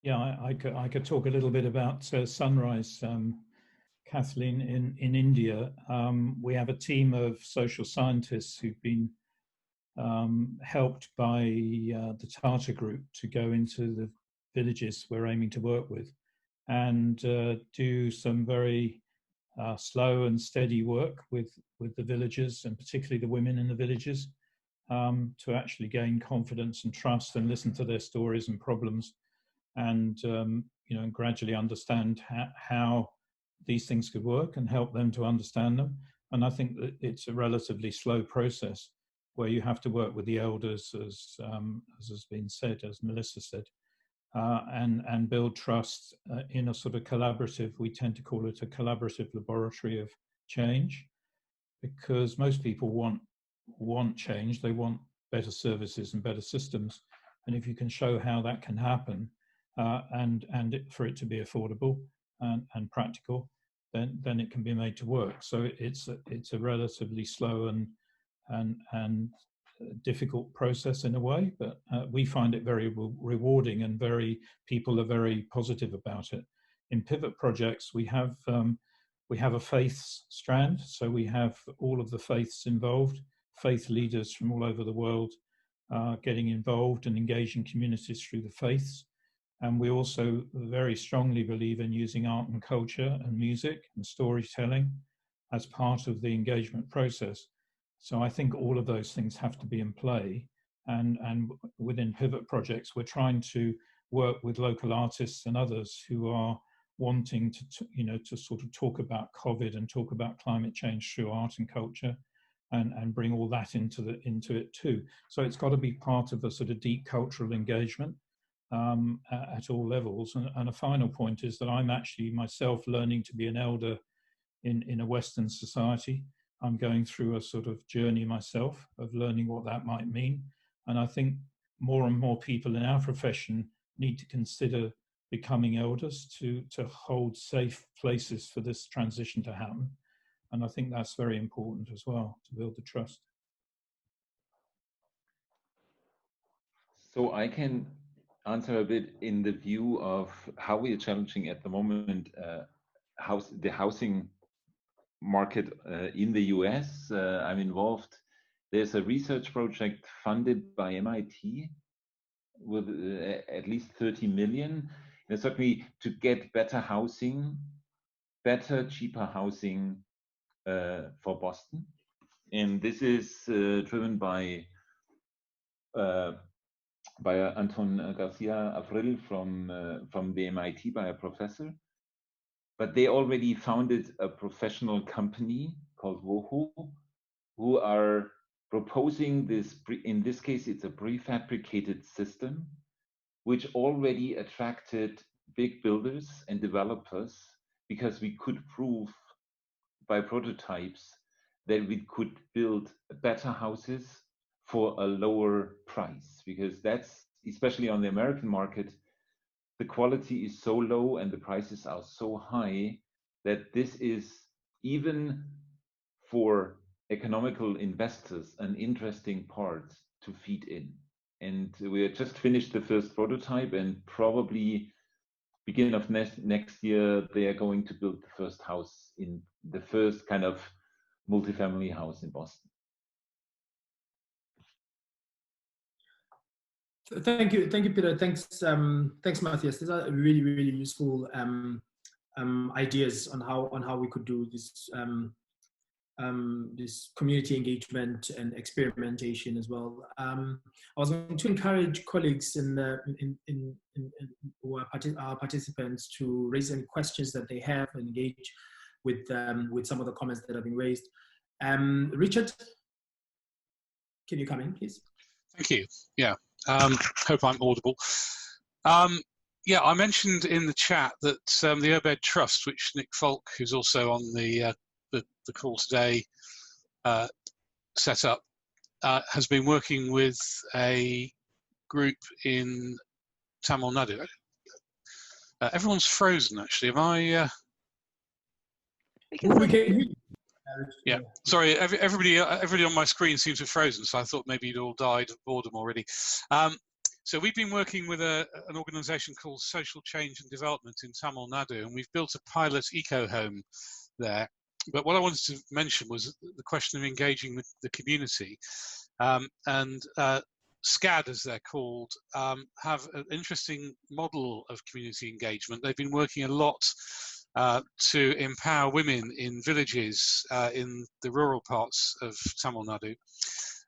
Yeah, I could talk a little bit about Sunrise, Kathleen, in India. We have a team of social scientists who've been helped by the Tata Group to go into the villages we're aiming to work with and do some very slow and steady work with the villagers, and particularly the women in the villages, to actually gain confidence and trust and listen to their stories and problems, and you know, and gradually understand how these things could work and help them to understand them. And I think that it's a relatively slow process where you have to work with the elders, as has been said, as Melissa said, and build trust in a sort of collaborative, we tend to call it a collaborative laboratory of change, because most people want change. They want better services and better systems. And if you can show how that can happen, and for it to be affordable and practical, then it can be made to work. So it's a relatively slow and difficult process in a way, but we find it very rewarding, and people are very positive about it. In pivot projects, we have a faiths strand, so we have all of the faiths involved, faith leaders from all over the world getting involved and engaging communities through the faiths. And we also very strongly believe in using art and culture and music and storytelling as part of the engagement process. So I think all of those things have to be in play. And within pivot projects, we're trying to work with local artists and others who are wanting to sort of talk about COVID and talk about climate change through art and culture, and bring all that into it too. So it's got to be part of a sort of deep cultural engagement at all levels. And a final point is that I'm actually myself learning to be an elder in a Western society. I'm going through a sort of journey myself of learning what that might mean. And I think more and more people in our profession need to consider becoming elders to hold safe places for this transition to happen. And I think that's very important as well, to build the trust. So I can answer a bit in the view of how we are challenging at the moment the housing market in the US. I'm involved. There's a research project funded by MIT with at least 30 million. And certainly to get better housing, better, cheaper housing for Boston. And this is driven by Anton Garcia Avril from the MIT, by a professor. But they already founded a professional company called WOHO, who are proposing this, in this case, it's a prefabricated system, which already attracted big builders and developers, because we could prove by prototypes that we could build better houses for a lower price, because that's, especially on the American market, the quality is so low and the prices are so high that this is, even for economical investors, an interesting part to feed in. And we have just finished the first prototype, and probably beginning of next year, they are going to build the first house, in the first kind of multifamily house in Boston. Thank you, Peter. Thanks, Matthias. These are really, really useful ideas on how we could do this this community engagement and experimentation as well. I was going to encourage colleagues who are our participants to raise any questions that they have and engage with some of the comments that have been raised. Richard, can you come in, please? Thank you. Yeah. Hope I'm audible. Yeah, I mentioned in the chat that the Urbed Trust, which Nick Falk, who's also on the call today, set up, has been working with a group in Tamil Nadu. Everyone's frozen, actually. Am I? Yeah, sorry, everybody on my screen seems to have frozen, so I thought maybe you'd all died of boredom already. So we've been working with an organisation called Social Change and Development in Tamil Nadu, and we've built a pilot eco-home there. But what I wanted to mention was the question of engaging with the community. And SCAD, as they're called, have an interesting model of community engagement. They've been working a lot to empower women in villages in the rural parts of Tamil Nadu.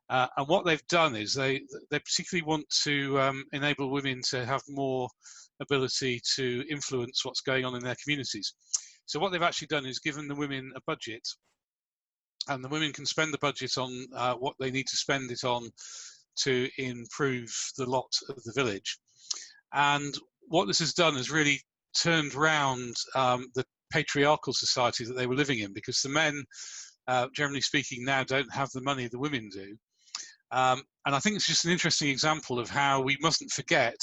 And what they've done is they particularly want to enable women to have more ability to influence what's going on in their communities. So what they've actually done is given the women a budget, and the women can spend the budget on what they need to spend it on to improve the lot of the village. And what this has done is really turned round the patriarchal society that they were living in, because the men, generally speaking, now don't have the money the women do. And I think it's just an interesting example of how we mustn't forget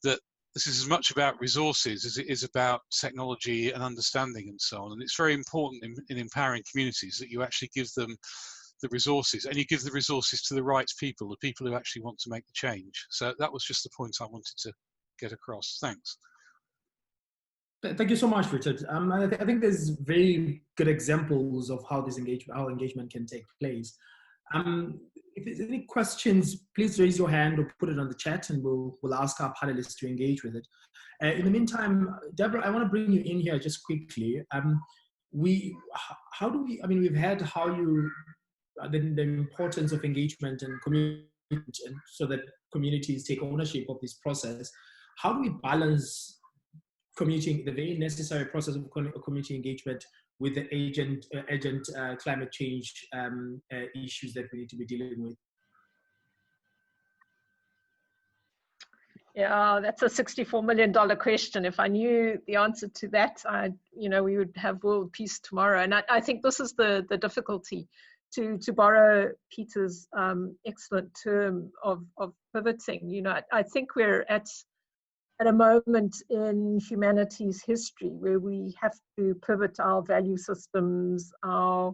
that this is as much about resources as it is about technology and understanding and so on. And it's very important in empowering communities that you actually give them the resources, and you give the resources to the right people, the people who actually want to make the change. So that was just the point I wanted to get across. Thanks. Thank you so much, Richard. I think there's very good examples of how this engagement can take place. If there's any questions, please raise your hand or put it on the chat, and we'll ask our panelists to engage with it. In the meantime, Deborah, I want to bring you in here just quickly. We've had how you, the importance of engagement and community, so that communities take ownership of this process. How do we balance the very necessary process of community engagement with the urgent climate change issues that we need to be dealing with? Yeah, that's a $64 million question. If I knew the answer to that, we would have world peace tomorrow. And I think this is the difficulty, to borrow Peter's excellent term of pivoting. I think we're at a moment in humanity's history where we have to pivot our value systems, our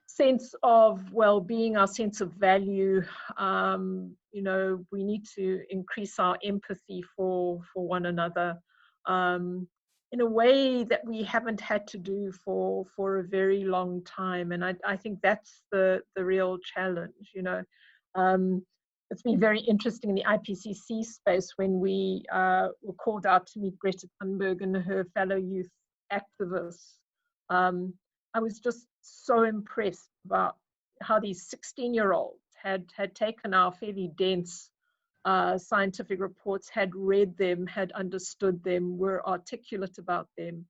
sense of well-being, our sense of value. We need to increase our empathy for one another in a way that we haven't had to do for a very long time. And I think that's the real challenge. It's been very interesting in the IPCC space when we were called out to meet Greta Thunberg and her fellow youth activists. I was just so impressed about how these 16-year-olds had taken our fairly dense scientific reports, had read them, had understood them, were articulate about them.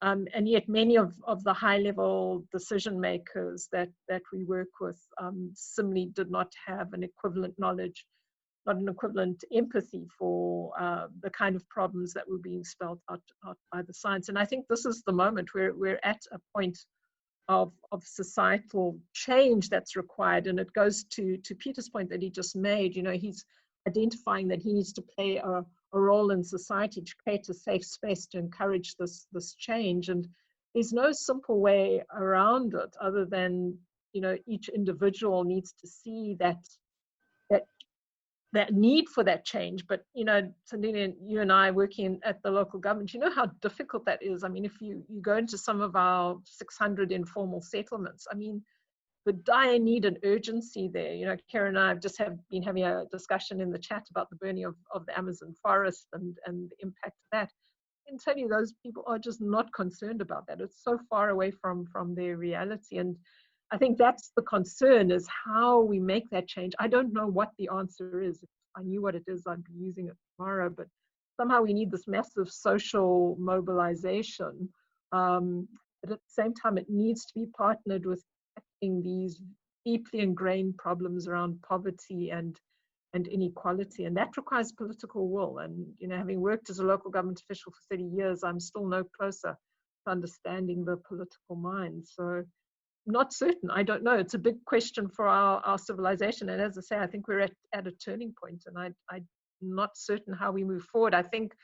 And yet many of the high-level decision makers that we work with similarly did not have an equivalent knowledge, not an equivalent empathy for the kind of problems that were being spelled out by the science. And I think this is the moment where we're at a point of societal change that's required. And it goes to Peter's point that he just made. He's identifying that he needs to play a role in society to create a safe space to encourage this change. And there's no simple way around it other than, each individual needs to see that need for that change. But, Sandine, you and I working at the local government, you know how difficult that is. I mean, if you go into some of our 600 informal settlements, I mean, the dire need and urgency there. Karen and I have just been having a discussion in the chat about the burning of the Amazon forest and the impact of that. I can tell you those people are just not concerned about that. It's so far away from their reality. And I think that's the concern, is how we make that change. I don't know what the answer is. If I knew what it is, I'd be using it tomorrow. But somehow we need this massive social mobilization. But at the same time, it needs to be partnered with these deeply ingrained problems around poverty and inequality, and that requires political will. And having worked as a local government official for 30 years, I'm still no closer to understanding the political mind. So not certain. I don't know. It's a big question for our civilization, and as I say, I think we're at a turning point, and I'm not certain how we move forward. I think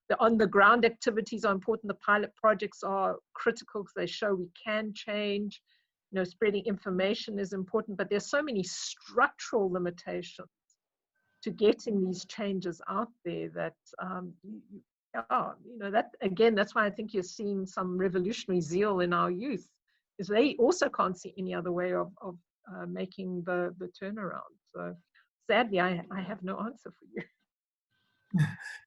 the on-the-ground activities are important. The pilot projects are critical because they show we can change. Spreading information is important, but there's so many structural limitations to getting these changes out there that, that again, that's why I think you're seeing some revolutionary zeal in our youth, is they also can't see any other way of making the turnaround. So sadly, I have no answer for you.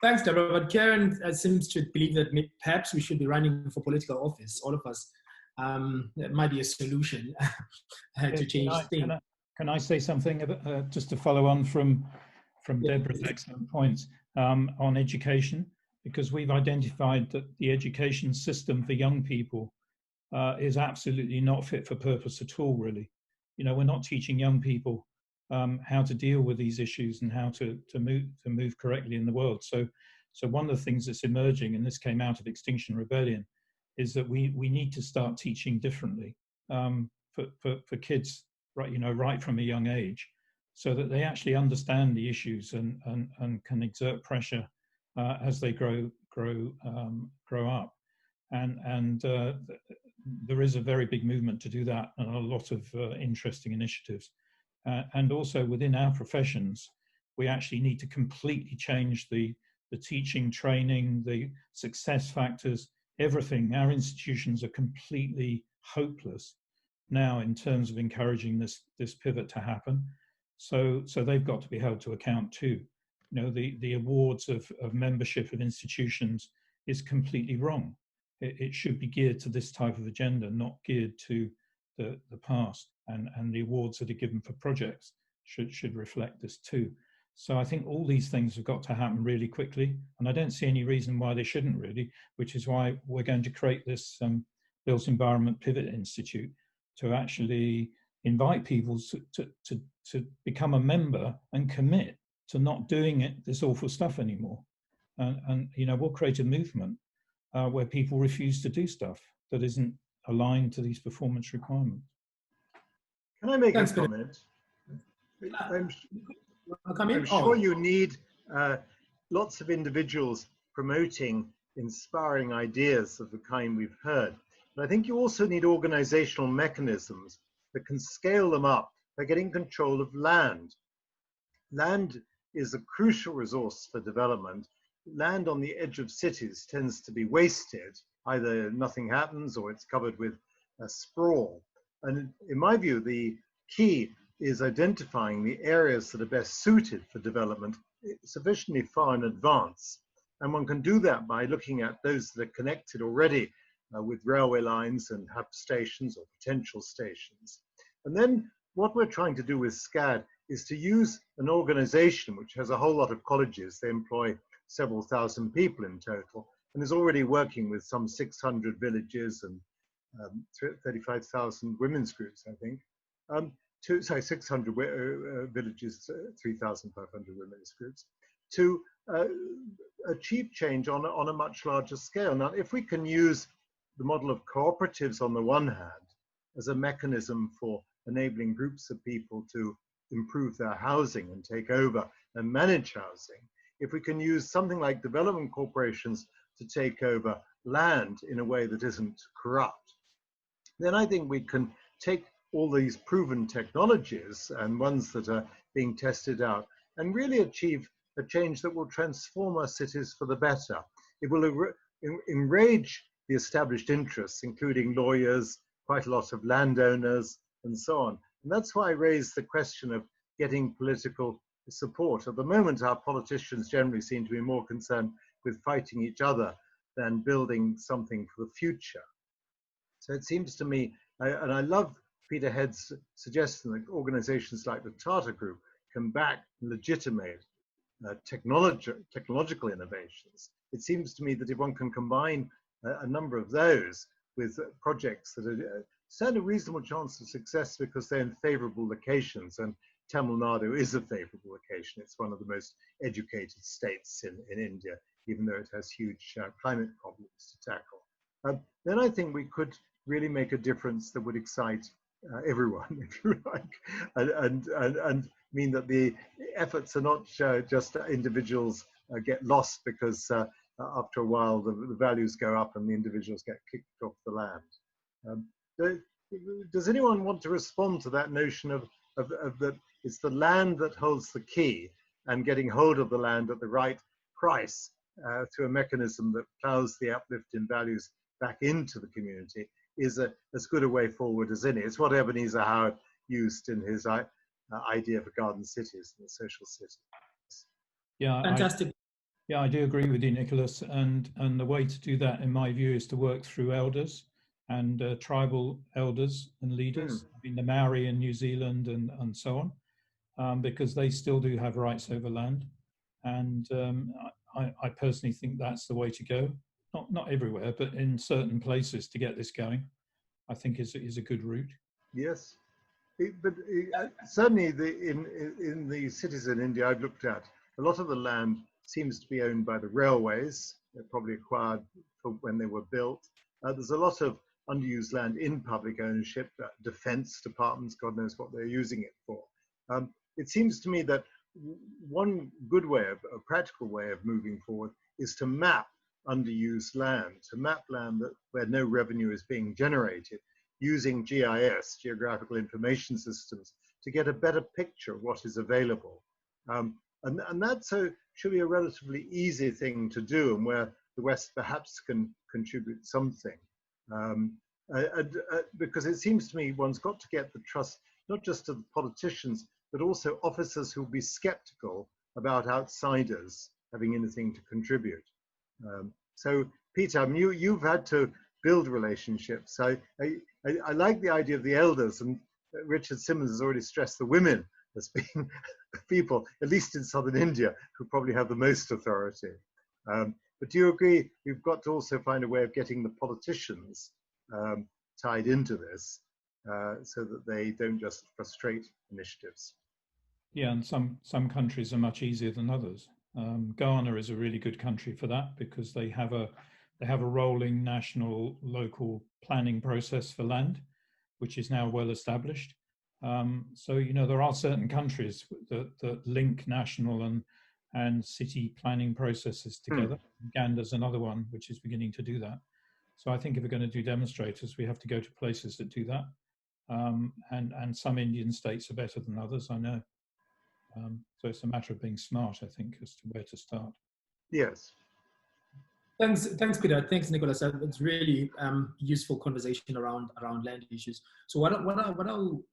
Thanks, Deborah. But Karen seems to believe that perhaps we should be running for political office, all of us. That might be a solution to change things. Can I say something just to follow on from Deborah's excellent points on education? because we've identified that the education system for young people is absolutely not fit for purpose at all, really. You know, we're not teaching young people how to deal with these issues and how to move correctly in the world. So one of the things that's emerging, and this came out of Extinction Rebellion, is that we need to start teaching differently for kids, right? You know, right from a young age, so that they actually understand the issues and can exert pressure as they grow up. And there is a very big movement to do that, and a lot of interesting initiatives. And also within our professions, we actually need to completely change the teaching, training, the success factors, everything. Our institutions are completely hopeless now in terms of encouraging this pivot to happen. So they've got to be held to account too. You know, the awards of membership of institutions is completely wrong. It should be geared to this type of agenda, not geared to the past. And the awards that are given for projects should reflect this too. So I think all these things have got to happen really quickly, and I don't see any reason why they shouldn't really, which is why we're going to create this Built Environment Pivot Institute to actually invite people to become a member and commit to not doing this awful stuff anymore. And you know, we'll create a movement where people refuse to do stuff that isn't aligned to these performance requirements. Can I make a comment? I'm sure you need lots of individuals promoting inspiring ideas of the kind we've heard. But I think you also need organizational mechanisms that can scale them up by getting control of land. Land is a crucial resource for development. Land on the edge of cities tends to be wasted. Either nothing happens or it's covered with sprawl. And in my view, the key is identifying the areas that are best suited for development sufficiently far in advance. And one can do that by looking at those that are connected already with railway lines and have stations or potential stations. And then what we're trying to do with SCAD is to use an organization which has a whole lot of colleges. They employ several thousand people in total, and is already working with some 600 villages and 35,000 women's groups, I think. 600 villages, 3,500 women's groups, to achieve change on a much larger scale. Now, if we can use the model of cooperatives on the one hand as a mechanism for enabling groups of people to improve their housing and take over and manage housing, if we can use something like development corporations to take over land in a way that isn't corrupt, then I think we can take all these proven technologies and ones that are being tested out and really achieve a change that will transform our cities for the better. It will enrage the established interests, including lawyers, quite a lot of landowners, and so on. And that's why I raised the question of getting political support. At the moment, our politicians generally seem to be more concerned with fighting each other than building something for the future. So it seems to me, and I love Peter Head's suggestion that organizations like the Tata Group can back legitimate technological innovations. It seems to me that if one can combine a number of those with projects that stand a reasonable chance of success because they're in favorable locations, and Tamil Nadu is a favorable location. It's one of the most educated states in India, even though it has huge climate problems to tackle. Then I think we could really make a difference that would excite everyone, if you like, and mean that the efforts are not just individuals get lost because after a while the values go up and the individuals get kicked off the land. Does anyone want to respond to that notion of that it's the land that holds the key, and getting hold of the land at the right price through a mechanism that plows the uplift in values back into the community is as good a way forward as any? It's what Ebenezer Howard used in his idea for garden cities and the social city. Yeah, fantastic. I do agree with you, Nicholas. And the way to do that, in my view, is to work through elders and tribal elders and leaders, I mean, the Maori in New Zealand and so on, because they still do have rights over land. And I personally think that's the way to go. Not everywhere, but in certain places to get this going, I think is a good route. Yes, but certainly in the cities in India I've looked at, a lot of the land seems to be owned by the railways. They're probably acquired when they were built. There's a lot of underused land in public ownership, defense departments, God knows what they're using it for. It seems to me that one good way, a practical way of moving forward is to map underused land, to map land where no revenue is being generated, using GIS, Geographical Information Systems, to get a better picture of what is available. And that should be a relatively easy thing to do, and where the West perhaps can contribute something. Because it seems to me one's got to get the trust, not just of the politicians, but also officers who'll be skeptical about outsiders having anything to contribute. So Peter, you've had to build relationships. I like the idea of the elders, and Richard Simmons has already stressed the women as being people, at least in southern India, who probably have the most authority. But do you agree we've got to also find a way of getting the politicians tied into this so that they don't just frustrate initiatives? Yeah, and some countries are much easier than others. Ghana is a really good country for that because they have a rolling national local planning process for land, which is now well established. So there are certain countries that link national and city planning processes together. Uganda's another one which is beginning to do that. So I think if we're going to do demonstrators, we have to go to places that do that. And some Indian states are better than others, I know. So it's a matter of being smart, I think, as to where to start. Yes. Thanks, Peter. Thanks, Nicholas. It's really useful conversation around land issues. So what I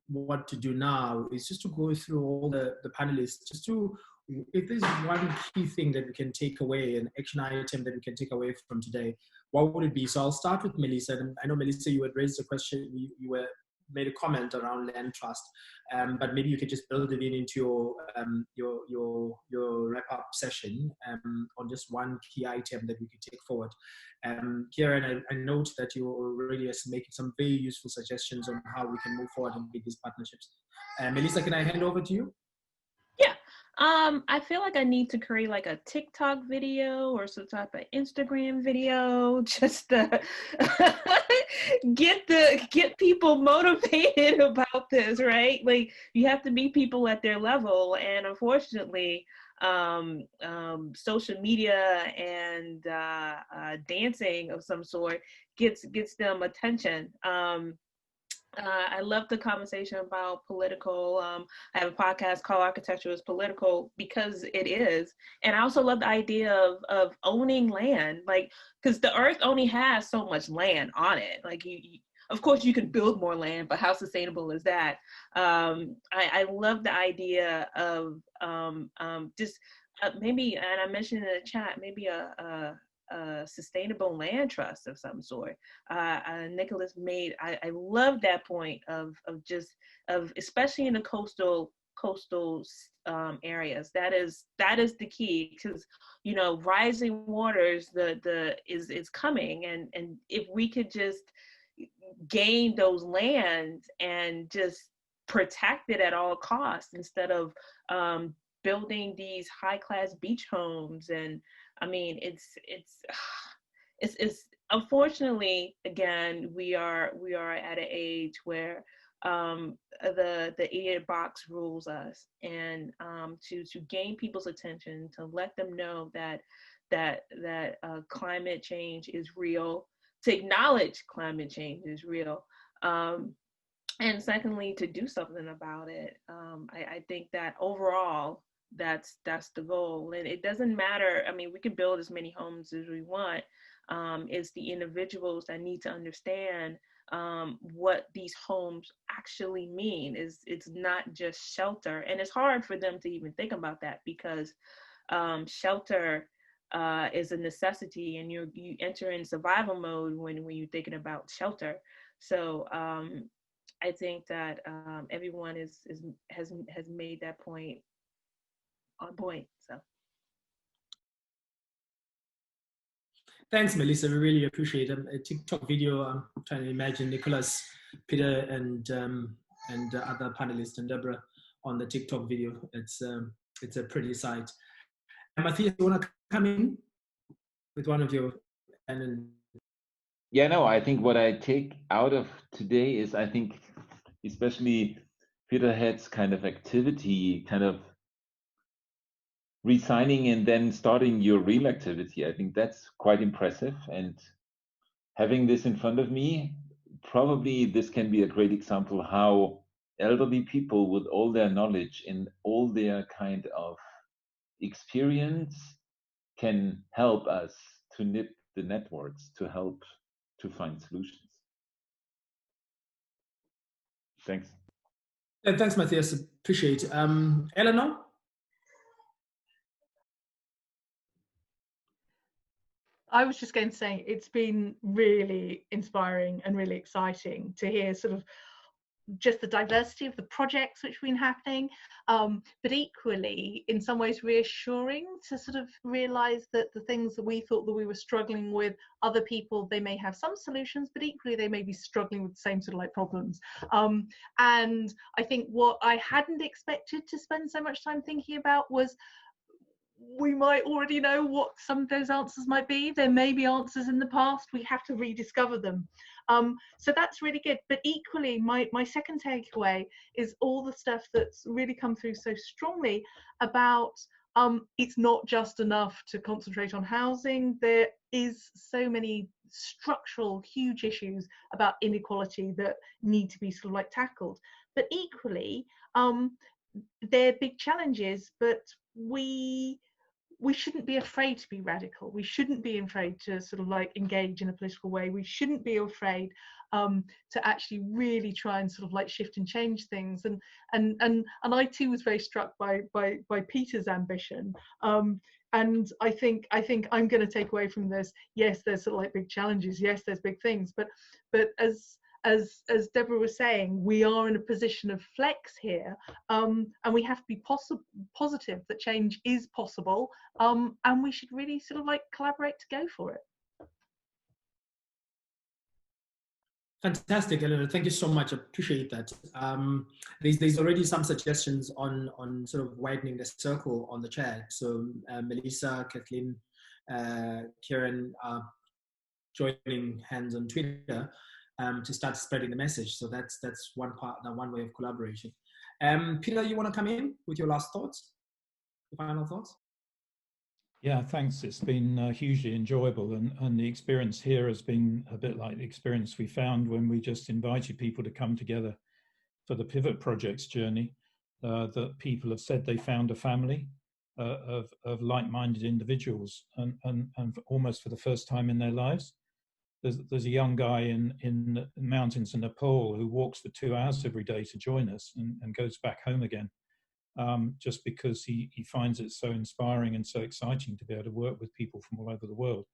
want to do now is just to go through all the panelists, just to, if there's one key thing that we can take away, an action item that we can take away from today, what would it be? So I'll start with Melissa. And I know, Melissa, you had raised a question, you made a comment around land trust, but maybe you could just build it into your wrap-up session on just one key item that we could take forward. Kieran, I note that you already are making some very useful suggestions on how we can move forward and make these partnerships. Melissa, can I hand over to you? Yeah. I feel like I need to create like a TikTok video or some type of Instagram video just to get people motivated about this, right? Like you have to meet people at their level, and unfortunately, social media and dancing of some sort gets them attention. I love the conversation about political. I have a podcast called Architecture is Political because it is. And I also love the idea of owning land, like, because the earth only has so much land on it. Like, of course, you can build more land, but how sustainable is that? I love the idea of just maybe, and I mentioned in the chat, maybe a sustainable land trust of some sort. Nicholas made, I love that point of especially in the coastal areas. That is the key, because rising waters is coming, and if we could just gain those lands and just protect it at all costs instead of building these high-class beach homes. And I mean, it's unfortunately, again, we are at an age where the idiot box rules us, and to gain people's attention, to let them know that climate change is real, to acknowledge climate change is real, and secondly, to do something about it. I think that overall, that's the goal. And it doesn't matter, I mean, we can build as many homes as we want. It's the individuals that need to understand what these homes actually mean. It's not just shelter, and it's hard for them to even think about that, because shelter is a necessity, and you enter in survival mode when you're thinking about shelter. So I think that everyone has made that point on point. So Thanks, Melissa. We really appreciate it. A TikTok video. I'm trying to imagine Nicholas, Peter, and other panelists, and Deborah on the TikTok video. It's a pretty sight. Matthias, you want to come in with one of your Yeah, no, I think what I take out of today is, I think especially Peterhead's kind of activity, kind of resigning and then starting your real activity. I think that's quite impressive. And having this in front of me, probably this can be a great example how elderly people with all their knowledge and all their kind of experience can help us to knit the networks, to help to find solutions. Thanks. Thanks, Matthias. Appreciate it. Eleanor? I was just going to say, it's been really inspiring and really exciting to hear sort of just the diversity of the projects which have been happening, but equally in some ways reassuring to sort of realize that the things that we thought that we were struggling with, other people, they may have some solutions, but equally they may be struggling with the same sort of like problems. And I think what I hadn't expected to spend so much time thinking about was, we might already know what some of those answers might be. There may be answers in the past, we have to rediscover them. So that's really good. But equally, my second takeaway is all the stuff that's really come through so strongly about it's not just enough to concentrate on housing. There is so many structural, huge issues about inequality that need to be sort of like tackled. But equally, they're big challenges, but we shouldn't be afraid to be radical. We shouldn't be afraid to sort of like engage in a political way. We shouldn't be afraid to actually really try and sort of like shift and change things. And I too was very struck by Peter's ambition. And I think I'm going to take away from this, yes, there's sort of like big challenges. Yes, there's big things, but as Deborah was saying, we are in a position of flex here, and we have to be positive that change is possible, and we should really sort of like collaborate to go for it. Fantastic, Eleanor. Thank you so much. I appreciate that. There's already some suggestions on sort of widening the circle on the chat. So Melissa, Kathleen, Kieran are joining hands on Twitter to start spreading the message. So that's one part, one way of collaboration. Peter, you want to come in with your last thoughts, your final thoughts? Yeah, thanks. It's been hugely enjoyable, and the experience here has been a bit like the experience we found when we just invited people to come together for the Pivot Project's journey, that people have said they found a family of like-minded individuals, and almost for the first time in their lives. There's a young guy in the mountains in Nepal who walks for 2 hours every day to join us and goes back home again, just because he finds it so inspiring and so exciting to be able to work with people from all over the world.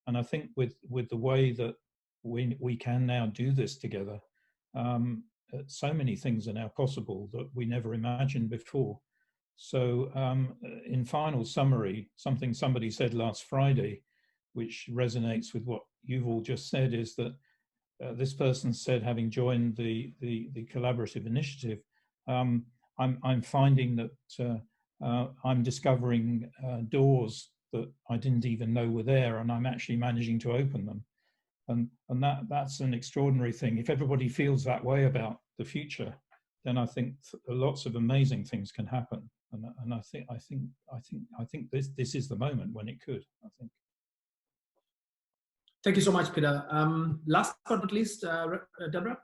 And I think with the way that we can now do this together, so many things are now possible that we never imagined before. So in final summary, something somebody said last Friday, which resonates with what you've all just said, is that this person said, having joined the collaborative initiative, I'm finding that I'm discovering doors that I didn't even know were there, and I'm actually managing to open them. And that's an extraordinary thing. If everybody feels that way about the future, then I think lots of amazing things can happen. And I think this is the moment when it could, I think. Thank you so much, Peter. Last but not least, Deborah?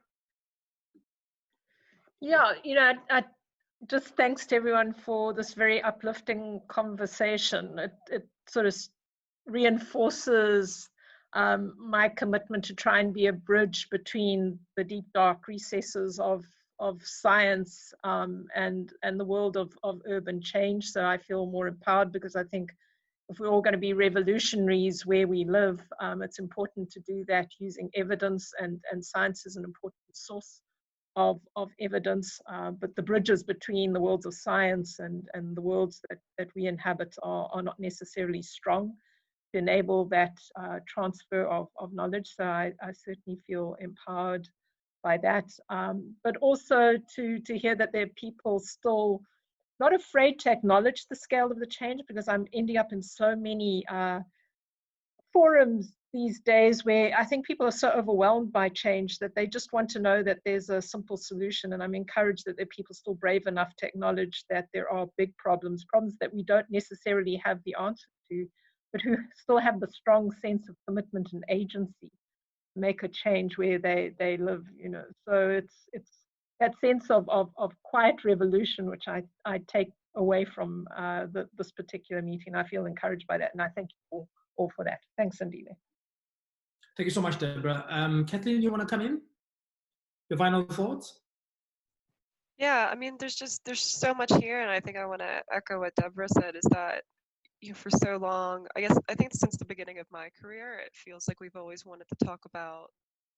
Yeah, you know, I just thanks to everyone for this very uplifting conversation. It sort of reinforces my commitment to try and be a bridge between the deep, dark recesses of science and the world of urban change. So I feel more empowered, because I think if we're all going to be revolutionaries where we live, it's important to do that using evidence, and science is an important source of evidence, but the bridges between the worlds of science and the worlds that we inhabit are not necessarily strong. enable that transfer of knowledge. So I certainly feel empowered by that, but also to hear that there are people still not afraid to acknowledge the scale of the change, because I'm ending up in so many forums these days where I think people are so overwhelmed by change that they just want to know that there's a simple solution. And I'm encouraged that there are people still brave enough to acknowledge that there are big problems that we don't necessarily have the answer to, but who still have the strong sense of commitment and agency to make a change where they live, you know. So it's that sense of quiet revolution, which I take away from this particular meeting. I feel encouraged by that, and I thank you all for that. Thanks, Andile. Thank you so much, Deborah. Kathleen, you want to come in? Your final thoughts? Yeah, I mean, there's so much here, and I think I want to echo what Deborah said, is that, you know, for so long, I think since the beginning of my career, it feels like we've always wanted to talk about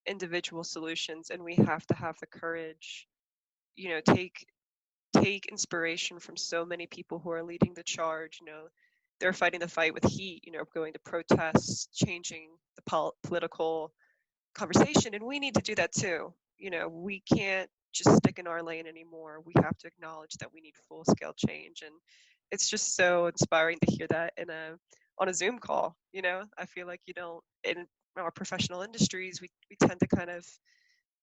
individual solutions, and we have to have the courage, you know, take inspiration from so many people who are leading the charge. You know, they're fighting the fight with heat, you know, going to protests, changing the political conversation, and we need to do that too. You know, we can't just stick in our lane anymore. We have to acknowledge that we need full-scale change, and it's just so inspiring to hear that on a Zoom call. You know, I feel like you don't, in our professional industries, we tend to kind of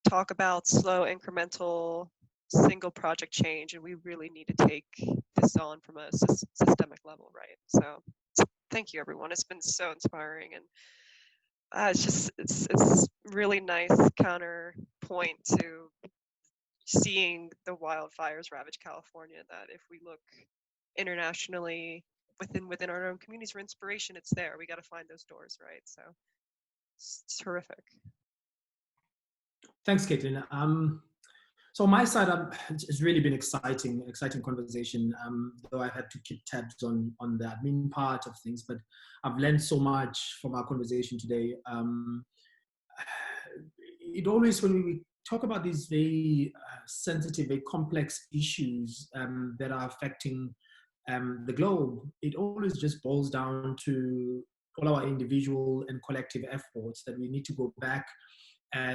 talk about slow, incremental, single project change, and we really need to take this on from a systemic level, right? So thank you, everyone. It's been so inspiring, and it's really nice counterpoint to seeing the wildfires ravage California, that if we look internationally within our own communities for inspiration, it's there. We got to find those doors, right? So it's terrific. Thanks, Caitlin. So on my side, it's really been exciting conversation. Though I've had to keep tabs on the admin part of things, but I've learned so much from our conversation today. It always, when we talk about these very sensitive, very complex issues that are affecting the globe, it always just boils down to all our individual and collective efforts, that we need to go back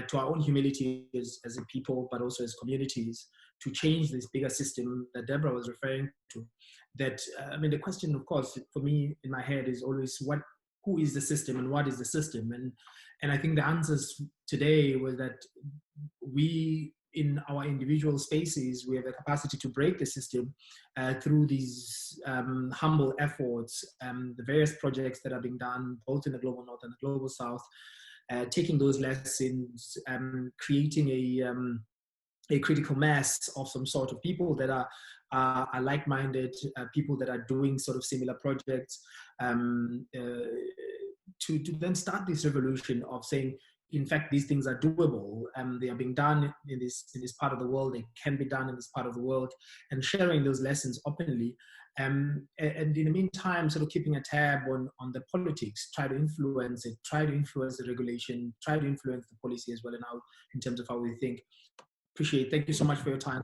to our own humility as a people, but also as communities, to change this bigger system that Deborah was referring to. That, I mean, the question, of course, for me in my head is always who is the system and what is the system? And I think the answers today were that we, in our individual spaces, we have the capacity to break the system through these humble efforts, the various projects that are being done both in the global north and the global south, taking those lessons, creating a critical mass of some sort of people that are like-minded, people that are doing sort of similar projects, to then start this revolution of saying, in fact, these things are doable. They are being done in this part of the world. They can be done in this part of the world, and sharing those lessons openly. And in the meantime, sort of keeping a tab on the politics, try to influence it, try to influence the regulation, try to influence the policy as well, and out in terms of how we think. Appreciate it. Thank you so much for your time.